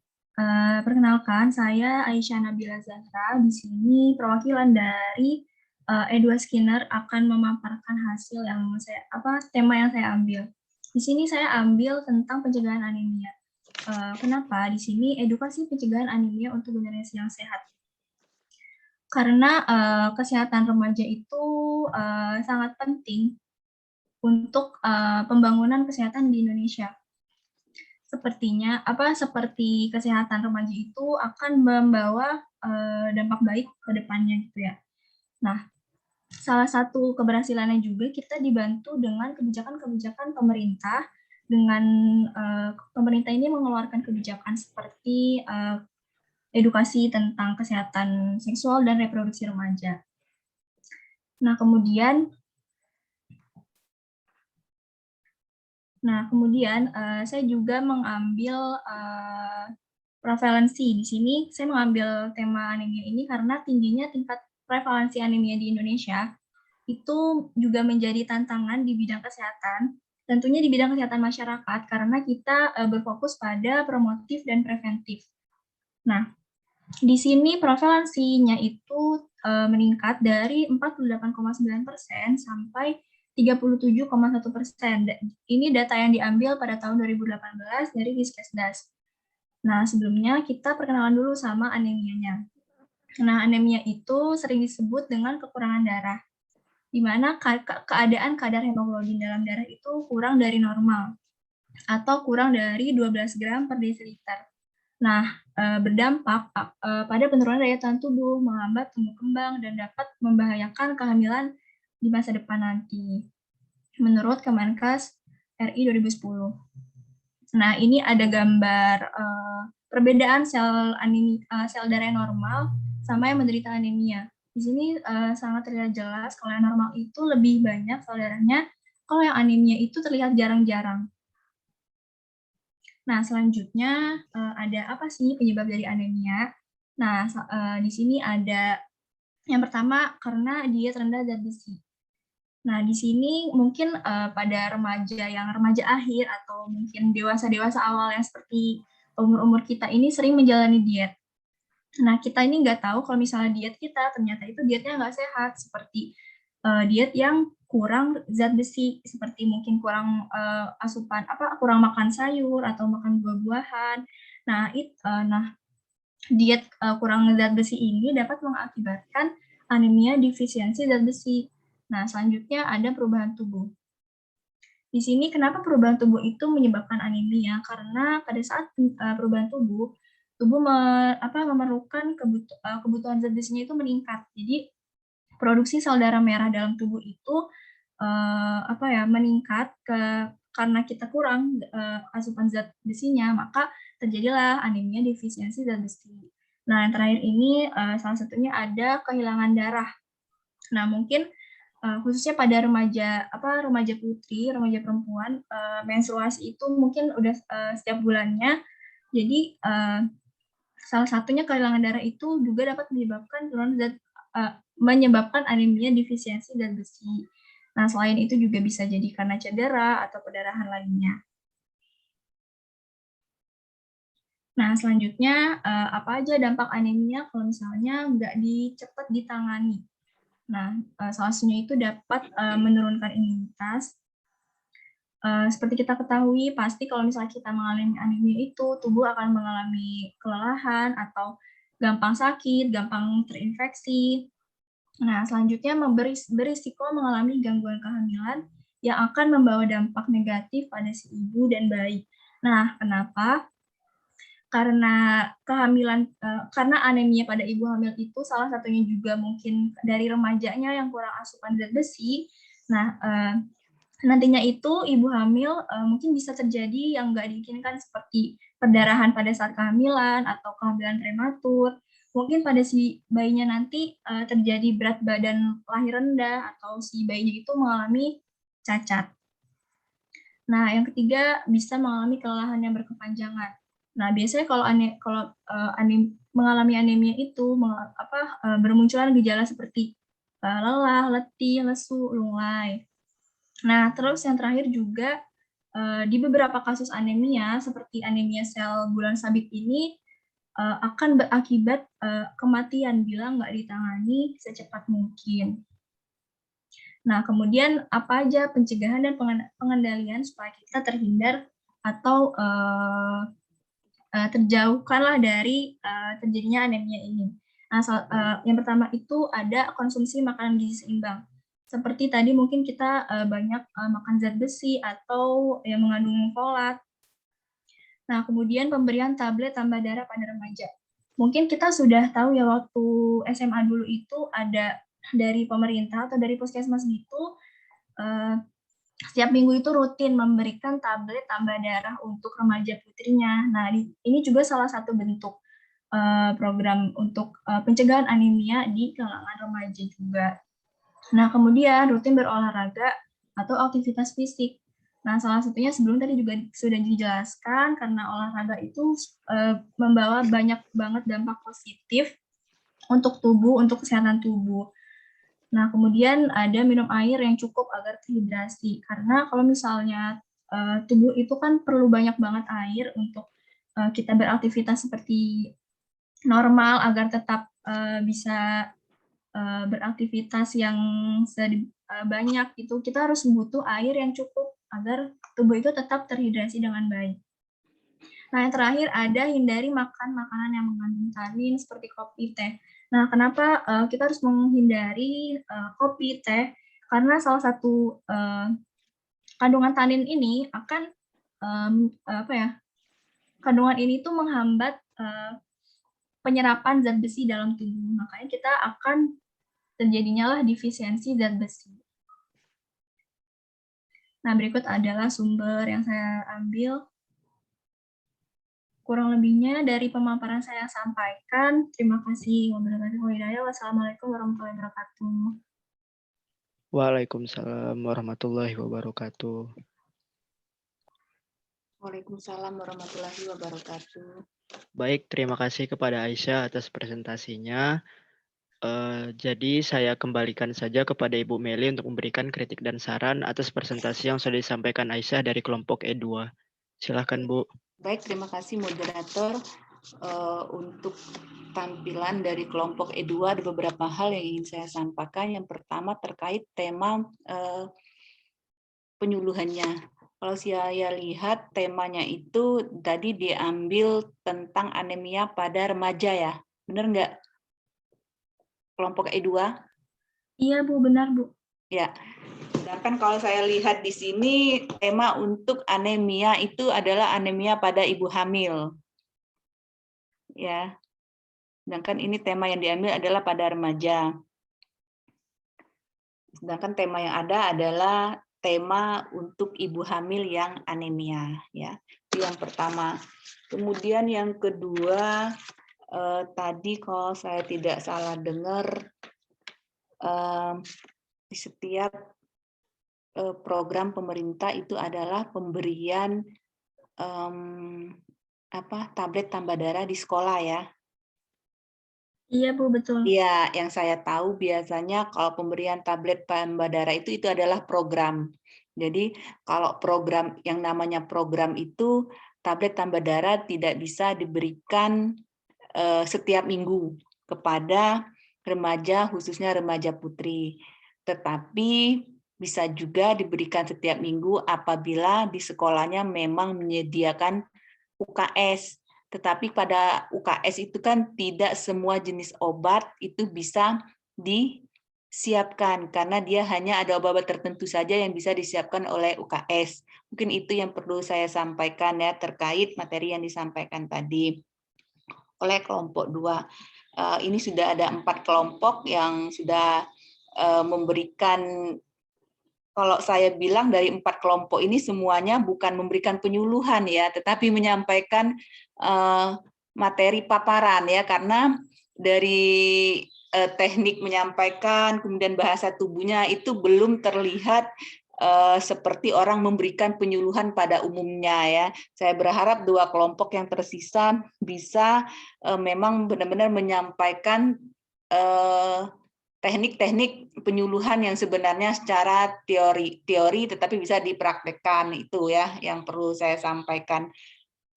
Perkenalkan, saya Aisyah Nabila Zahra. Di sini perwakilan dari E2 Skinner akan memaparkan hasil tema yang saya ambil. Di sini saya ambil tentang pencegahan anemia. Kenapa? Di sini edukasi pencegahan anemia untuk generasi yang sehat. Karena kesehatan remaja itu sangat penting untuk pembangunan kesehatan di Indonesia. Seperti kesehatan remaja itu akan membawa dampak baik ke depannya gitu ya. Nah, salah satu keberhasilannya juga kita dibantu dengan kebijakan-kebijakan pemerintah. Dengan pemerintah ini mengeluarkan kebijakan seperti edukasi tentang kesehatan seksual dan reproduksi remaja. Nah, kemudian saya juga mengambil prevalensi. Di sini saya mengambil tema anemia ini karena tingginya tingkat prevalensi anemia di Indonesia itu juga menjadi tantangan di bidang kesehatan, tentunya di bidang kesehatan masyarakat karena kita berfokus pada promotif dan preventif. Nah, di sini prevalensinya itu meningkat dari 48,9% sampai 37,1%. Ini data yang diambil pada tahun 2018 dari Diskesdas. Nah, sebelumnya kita perkenalan dulu sama anemianya. Nah, anemia itu sering disebut dengan kekurangan darah, di mana keadaan kadar hemoglobin dalam darah itu kurang dari normal atau kurang dari 12 gram per desiliter. Nah, berdampak pada penurunan daya tahan tubuh, menghambat tumbuh kembang, dan dapat membahayakan kehamilan di masa depan nanti, menurut Kemenkes RI 2010. Nah, ini ada gambar perbedaan sel darah yang normal sama yang menderita anemia. Di sini sangat terlihat jelas kalau yang normal itu lebih banyak sel darahnya, kalau yang anemia itu terlihat jarang-jarang. Nah, selanjutnya ada apa sih penyebab dari anemia? Nah, di sini ada yang pertama karena diet rendah zat besi. Nah, di sini mungkin pada remaja akhir atau mungkin dewasa awal yang seperti umur-umur kita ini sering menjalani diet. Nah, kita ini nggak tahu kalau misalnya diet kita ternyata itu dietnya nggak sehat, seperti diet yang kurang zat besi, seperti mungkin kurang asupan kurang makan sayur atau makan buah-buahan. Nah, diet kurang zat besi ini dapat mengakibatkan anemia defisiensi zat besi. Nah, selanjutnya ada perubahan tubuh. Di sini kenapa perubahan tubuh itu menyebabkan anemia? Karena pada saat perubahan tubuh memerlukan kebutuhan zat besinya itu meningkat. Jadi produksi sel darah merah dalam tubuh itu meningkat karena kita kurang asupan zat besinya, maka terjadilah anemia defisiensi zat besi. Nah, yang terakhir ini salah satunya ada kehilangan darah. Nah, mungkin khususnya pada remaja putri, remaja perempuan, menstruasi itu mungkin udah setiap bulannya. Jadi salah satunya kehilangan darah itu juga dapat menyebabkan anemia defisiensi zat besi. Nah, selain itu juga bisa jadi karena cedera atau perdarahan lainnya. Nah, selanjutnya apa aja dampak anemia kalau misalnya nggak cepat ditangani? Nah, salah satunya itu dapat menurunkan imunitas. Seperti kita ketahui, pasti kalau misalnya kita mengalami anemia itu, tubuh akan mengalami kelelahan atau gampang sakit, gampang terinfeksi. Nah, selanjutnya berisiko mengalami gangguan kehamilan yang akan membawa dampak negatif pada si ibu dan bayi. Nah, kenapa? Karena karena anemia pada ibu hamil itu salah satunya juga mungkin dari remajanya yang kurang asupan zat besi. Nah, nantinya itu ibu hamil mungkin bisa terjadi yang nggak diinginkan seperti perdarahan pada saat kehamilan atau kehamilan prematur. Mungkin pada si bayinya nanti terjadi berat badan lahir rendah atau si bayinya itu mengalami cacat. Nah, yang ketiga bisa mengalami kelelahan yang berkepanjangan. Nah, biasanya kalau mengalami anemia itu bermunculan gejala seperti lelah, letih, lesu, lunglai. Nah, terus yang terakhir juga di beberapa kasus anemia seperti anemia sel bulan sabit ini akan berakibat kematian bila nggak ditangani secepat mungkin. Nah, kemudian apa aja pencegahan dan pengendalian supaya kita terhindar atau terjauhkanlah dari terjadinya anemia ini. Nah, yang pertama itu ada konsumsi makanan gizi seimbang. Seperti tadi mungkin kita banyak makan zat besi atau yang mengandung folat. Nah, kemudian pemberian tablet tambah darah pada remaja. Mungkin kita sudah tahu ya waktu SMA dulu itu ada dari pemerintah atau dari puskesmas gitu, setiap minggu itu rutin memberikan tablet tambah darah untuk remaja putrinya. Nah, ini juga salah satu bentuk program untuk pencegahan anemia di kalangan remaja juga. Nah, kemudian rutin berolahraga atau aktivitas fisik. Nah, salah satunya sebelum tadi juga sudah dijelaskan, karena olahraga itu membawa banyak banget dampak positif untuk tubuh, untuk kesehatan tubuh. Nah, kemudian ada minum air yang cukup agar terhidrasi. Karena kalau misalnya tubuh itu kan perlu banyak banget air untuk kita beraktivitas seperti normal agar tetap bisa beraktivitas yang banyak itu, kita harus butuh air yang cukup agar tubuh itu tetap terhidrasi dengan baik. Nah, yang terakhir ada hindari makan makanan yang mengandung tanin seperti kopi, teh. Nah, kenapa kita harus menghindari kopi, teh? Karena salah satu kandungan tanin ini akan kandungan ini tuh menghambat penyerapan zat besi dalam tubuh. Makanya kita akan terjadinya lah defisiensi zat besi. Nah, berikut adalah sumber yang saya ambil. Kurang lebihnya dari pemaparan saya sampaikan. Terima kasih. Wassalamualaikum warahmatullahi wabarakatuh. Waalaikumsalam warahmatullahi wabarakatuh. Waalaikumsalam warahmatullahi wabarakatuh. Baik, terima kasih kepada Aisyah atas presentasinya. Jadi saya kembalikan saja kepada Ibu Meli untuk memberikan kritik dan saran atas presentasi yang sudah disampaikan Aisyah dari kelompok E2. Silahkan, Bu. Baik, terima kasih moderator. Untuk tampilan dari kelompok E2 ada beberapa hal yang ingin saya sampaikan. Yang pertama terkait tema penyuluhannya. Kalau saya lihat temanya itu tadi diambil tentang anemia pada remaja ya, benar nggak? Kelompok E2? Iya, Bu, benar, Bu. Ya. Sedangkan kalau saya lihat di sini tema untuk anemia itu adalah anemia pada ibu hamil. Ya. Sedangkan ini tema yang diambil adalah pada remaja. Sedangkan tema yang ada adalah tema untuk ibu hamil yang anemia, ya. Itu yang pertama. Kemudian yang kedua, tadi kalau saya tidak salah dengar, di setiap program pemerintah itu adalah pemberian tablet tambah darah di sekolah ya. Iya, Bu, betul. Iya, yang saya tahu biasanya kalau pemberian tablet tambah darah itu adalah program. Jadi kalau program yang namanya program itu tablet tambah darah tidak bisa diberikan setiap minggu kepada remaja, khususnya remaja putri. Tetapi bisa juga diberikan setiap minggu apabila di sekolahnya memang menyediakan UKS. Tetapi pada UKS itu kan tidak semua jenis obat itu bisa disiapkan karena dia hanya ada obat tertentu saja yang bisa disiapkan oleh UKS. Mungkin itu yang perlu saya sampaikan ya terkait materi yang disampaikan tadi oleh kelompok 2. Ini sudah ada 4 kelompok yang sudah memberikan, kalau saya bilang dari 4 kelompok ini semuanya bukan memberikan penyuluhan ya, tetapi menyampaikan materi paparan ya, karena dari teknik menyampaikan, kemudian bahasa tubuhnya itu belum terlihat seperti orang memberikan penyuluhan pada umumnya ya. Saya berharap 2 kelompok yang tersisa bisa memang benar-benar menyampaikan teknik-teknik penyuluhan yang sebenarnya secara teori tetapi bisa dipraktekkan, itu ya yang perlu saya sampaikan.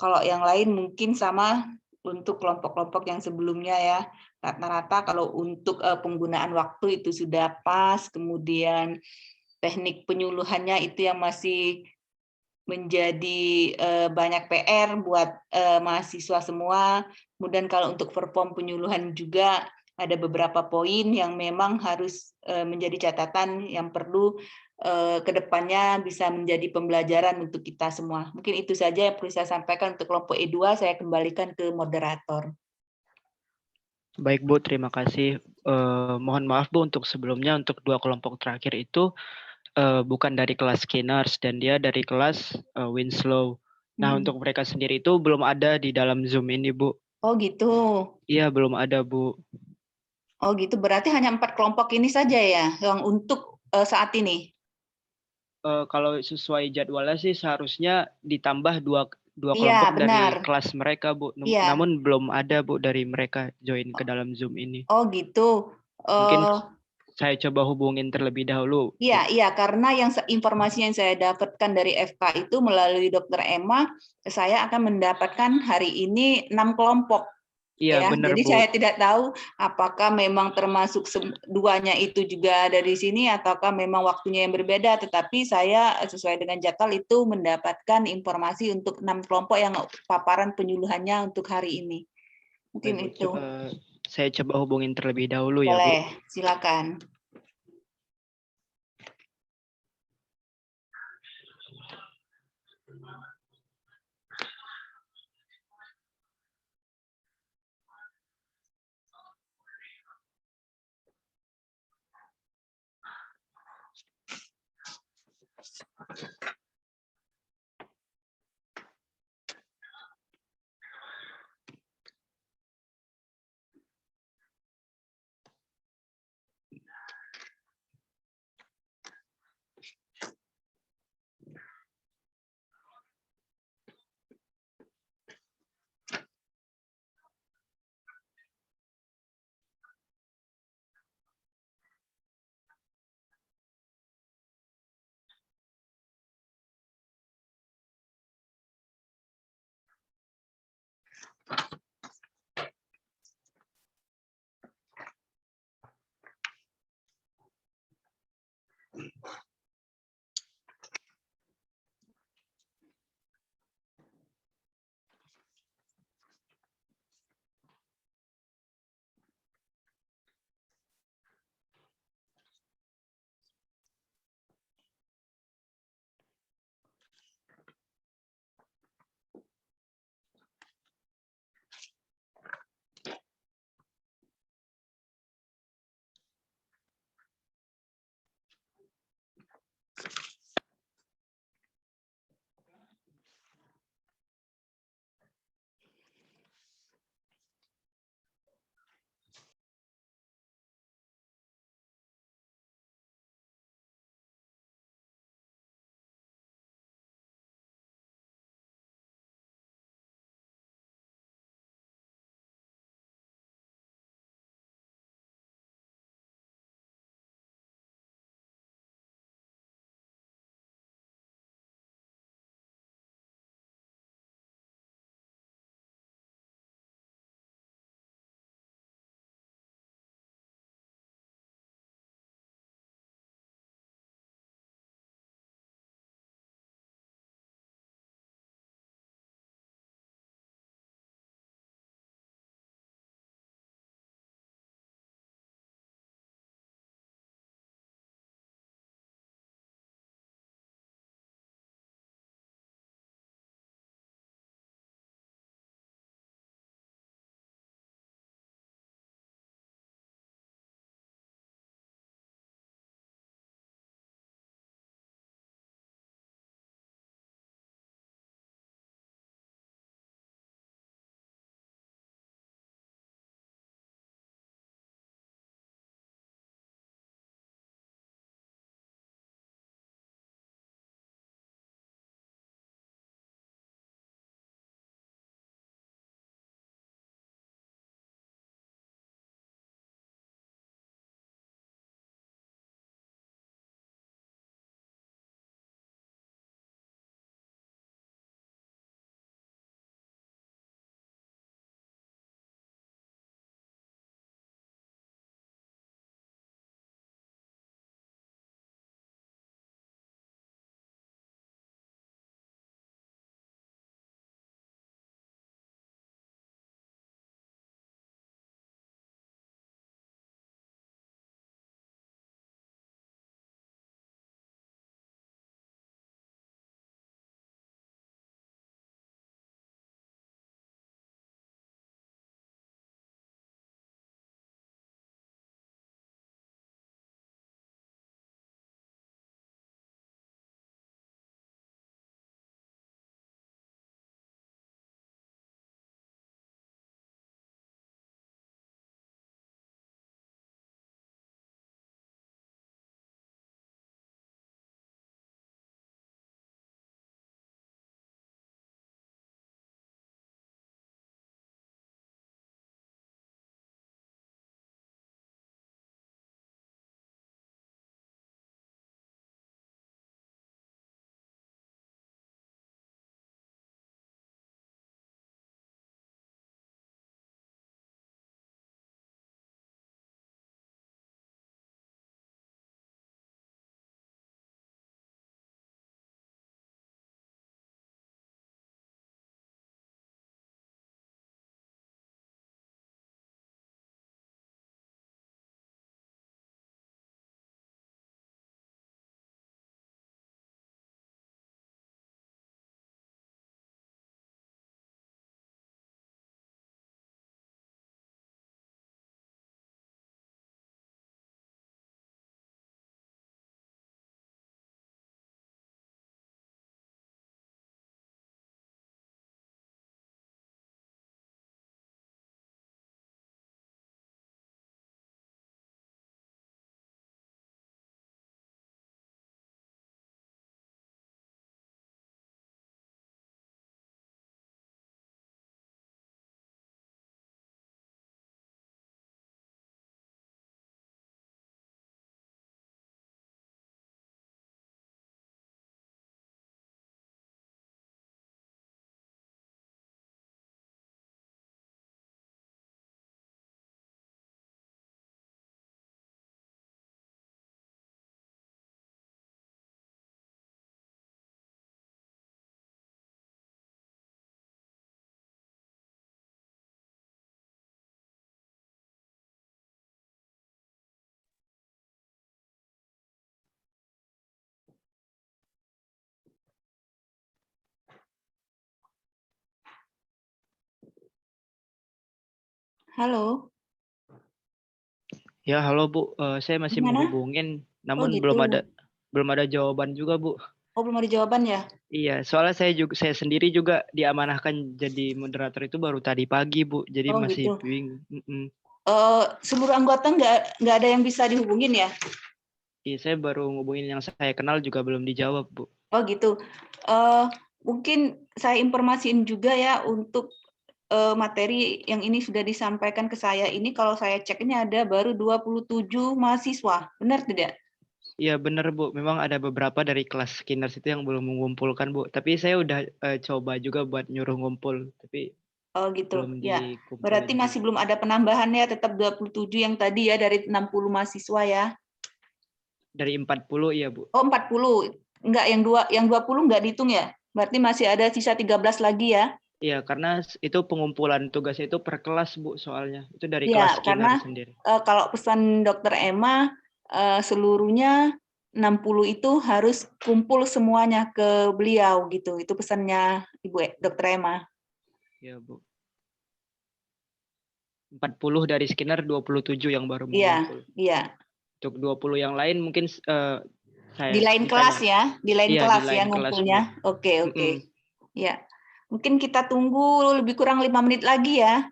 Kalau yang lain mungkin sama untuk kelompok-kelompok yang sebelumnya ya, rata-rata kalau untuk penggunaan waktu itu sudah pas, kemudian teknik penyuluhannya itu yang masih menjadi banyak PR buat mahasiswa semua. Kemudian kalau untuk perform penyuluhan juga ada beberapa poin yang memang harus menjadi catatan yang perlu kedepannya bisa menjadi pembelajaran untuk kita semua. Mungkin itu saja yang perlu saya sampaikan untuk kelompok E2, saya kembalikan ke moderator. Baik Bu, terima kasih. Mohon maaf Bu untuk sebelumnya untuk 2 kelompok terakhir itu bukan dari kelas Skinners dan dia dari kelas Winslow. Nah untuk mereka sendiri itu belum ada di dalam Zoom ini Bu. Oh gitu. Iya belum ada Bu. Oh gitu, berarti hanya 4 kelompok ini saja ya yang untuk saat ini? Kalau sesuai jadwalnya sih seharusnya ditambah dua Iya, kelompok benar. dari kelas mereka Bu. Iya. Namun belum ada Bu dari mereka join ke dalam Zoom ini. Oh gitu. Mungkin saya coba hubungin terlebih dahulu. Iya, karena yang informasi yang saya dapatkan dari FK itu melalui Dr. Emma, saya akan mendapatkan hari ini 6 kelompok. Iya, ya. benar Jadi Bu. saya tidak tahu apakah memang termasuk duanya itu juga dari sini ataukah memang waktunya yang berbeda, tetapi saya sesuai dengan jadwal itu mendapatkan informasi untuk 6 kelompok yang paparan penyuluhannya untuk hari ini. Mungkin Baik, itu. saya coba hubungin terlebih dahulu ya, Bu. Boleh, silakan. Halo, Ya, halo Bu. Saya masih gimana? menghubungin, Oh namun gitu. belum ada jawaban juga Bu. Oh belum ada jawaban ya? Iya, soalnya saya sendiri juga diamanahkan jadi moderator itu baru tadi pagi Bu. Jadi Oh masih gitu. bingung. Seluruh anggota nggak ada yang bisa dihubungin ya? Iya, saya baru ngubungin yang saya kenal juga belum dijawab Bu. Oh gitu. Mungkin saya informasiin juga ya untuk materi yang ini sudah disampaikan ke saya ini, kalau saya cek ini ada baru 27 mahasiswa. Benar tidak? Iya benar Bu, memang ada beberapa dari kelas Skinners itu yang belum mengumpulkan Bu. Tapi saya udah coba juga buat nyuruh ngumpul, tapi Oh gitu. belum Ya. dikumpulin Berarti masih juga. belum ada penambahan ya, tetap 27 yang tadi ya dari 60 mahasiswa ya. Dari 40 ya Bu. Oh 40. Enggak, yang 20 enggak dihitung ya? Berarti masih ada sisa 13 lagi ya? Iya, karena itu pengumpulan tugasnya itu per kelas Bu soalnya. Itu dari kelas Ya, Skinner karena sendiri. kalau pesan Dokter Emma seluruhnya 60 itu harus kumpul semuanya ke beliau gitu. Itu pesannya Dokter Emma. Iya Bu. 40 dari Skinner, 27 yang baru Iya, mengumpul. iya. Untuk 20 yang lain mungkin saya Di lain bisa kelas ya, di lain iya, di kelas ya lain kelas Bu. ngumpulnya. Oke, Mm-mm. Ya, mungkin kita tunggu lebih kurang 5 menit lagi ya.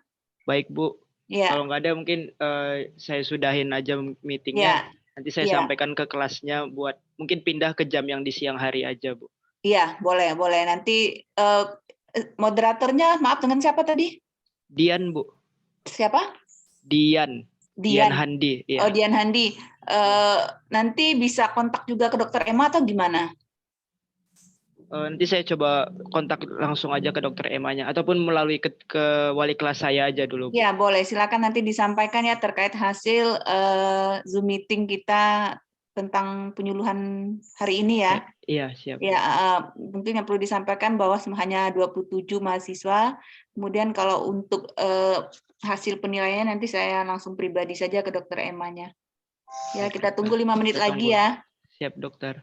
Baik Bu. Ya, Kalau nggak ada mungkin saya sudahin aja meetingnya. ya, Nanti saya ya, sampaikan ke kelasnya buat mungkin pindah ke jam yang di siang hari aja Bu. iya, boleh, boleh. Nanti moderatornya, maaf dengan siapa tadi? Dian Bu. Siapa? Dian Dian. Handi. Oh, Ya. Dian Handi. Nanti bisa kontak juga ke Dokter Emma atau gimana? Nanti saya coba kontak langsung aja ke dokter Emanya ataupun melalui ke wali kelas saya aja dulu Bu. Ya, boleh. Silakan nanti disampaikan ya terkait hasil Zoom meeting kita tentang penyuluhan hari ini ya. Iya, siap. Ya, mungkin yang perlu disampaikan bahwa hanya 27 mahasiswa. Kemudian kalau untuk hasil penilaiannya nanti saya langsung pribadi saja ke Dokter Emanya. Ya, Baik, kita dokter. tunggu 5 menit Kita lagi tunggu. ya. Siap, dokter.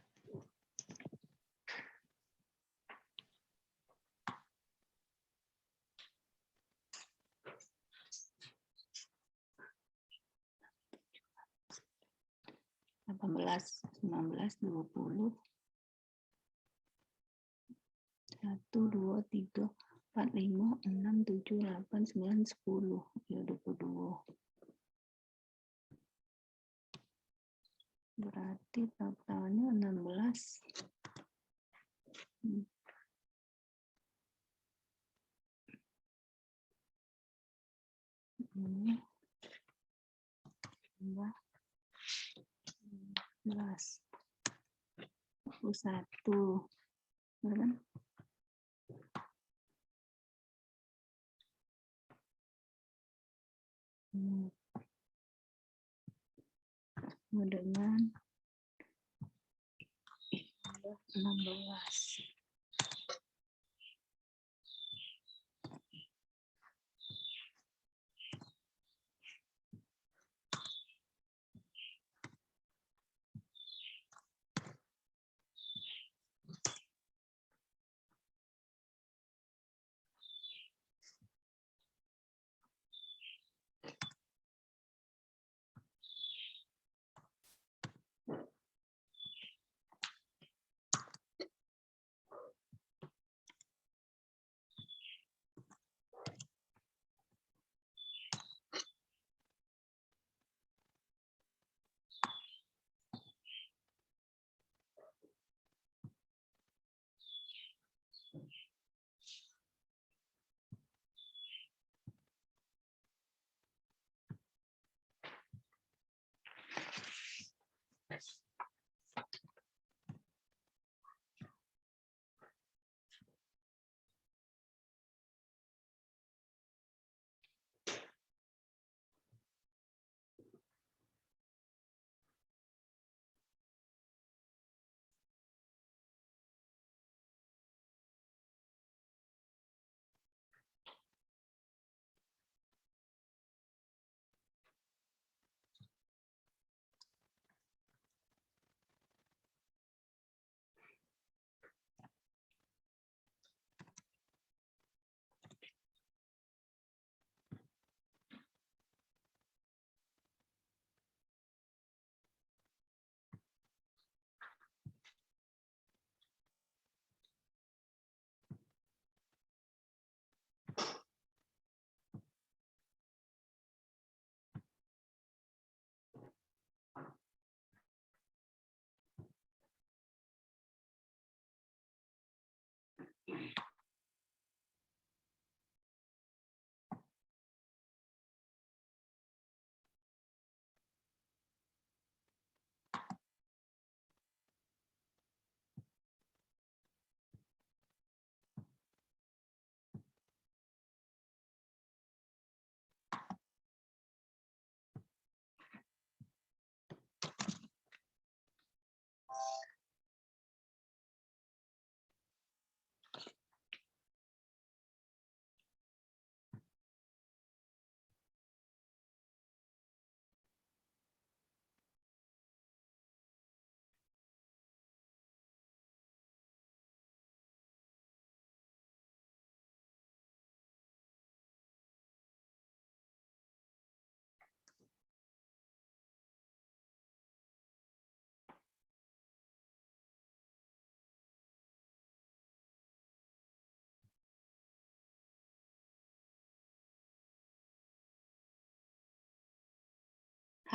Delapan belas, 19, 20, 1, 2, 3, 4, 5, 6, 7, 8, 9, 10. Ya, 22. Berarti totalnya 16. Ini 11. 21. Kan? Dengan 16.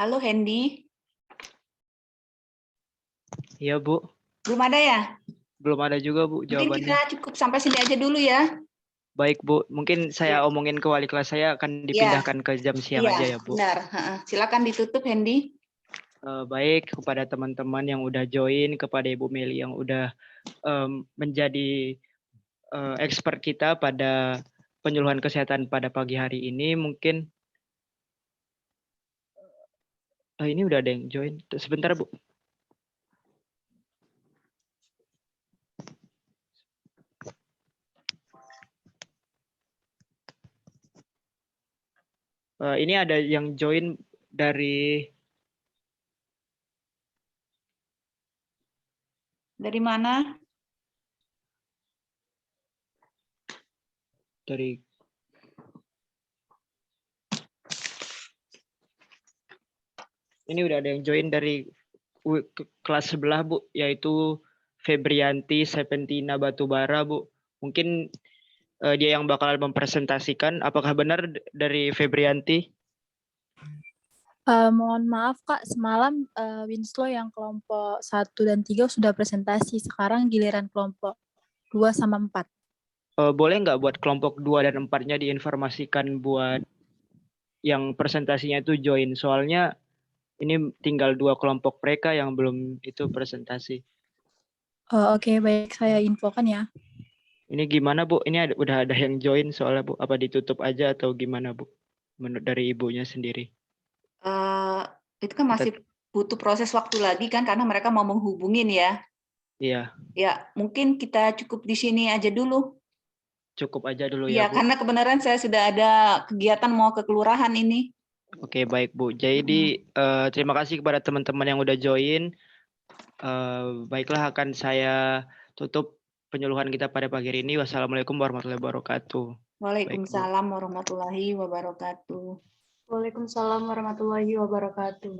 Halo Hendy, Iya, Bu. belum ada ya? Belum ada juga, Bu, Mungkin jawabannya. kita cukup sampai sini aja dulu ya. Baik, Bu. Mungkin saya omongin ke wali kelas saya akan dipindahkan ke jam siang Iya, aja ya, Bu. benar. Silakan ditutup Hendy. Baik, kepada teman-teman yang udah join, kepada Ibu Meli yang udah menjadi expert kita pada penyuluhan kesehatan pada pagi hari ini. Mungkin ini udah ada yang join. Sebentar, Bu. Ini ada yang join dari mana? Ini udah ada yang join dari kelas sebelah, Bu, yaitu Febrianti Sepentina Batubara, Bu. Mungkin dia yang bakal mempresentasikan. Apakah benar dari Febrianti? Mohon maaf Kak, semalam Winslow yang kelompok 1 dan 3 sudah presentasi, sekarang giliran kelompok 2 sama 4. Boleh nggak buat kelompok 2 dan 4-nya diinformasikan buat yang presentasinya itu join? Soalnya ini tinggal 2 kelompok mereka yang belum itu presentasi. Oke, baik, saya infokan ya. Ini gimana, Bu? Ini udah ada yang join soalnya, Bu. Apa ditutup aja atau gimana, Bu? Menurut dari ibunya sendiri. Itu kan masih butuh proses waktu lagi kan, karena mereka mau menghubungin ya. Iya. Ya, mungkin kita cukup di sini aja dulu. Cukup aja dulu ya, ya, Bu. Karena kebenaran saya sudah ada kegiatan mau ke kelurahan ini. Oke, baik, Bu. Jadi terima kasih kepada teman-teman yang udah join. Baiklah, akan saya tutup penyuluhan kita pada pagi hari ini. Wassalamualaikum warahmatullahi wabarakatuh. Waalaikumsalam warahmatullahi wabarakatuh. Waalaikumsalam warahmatullahi wabarakatuh.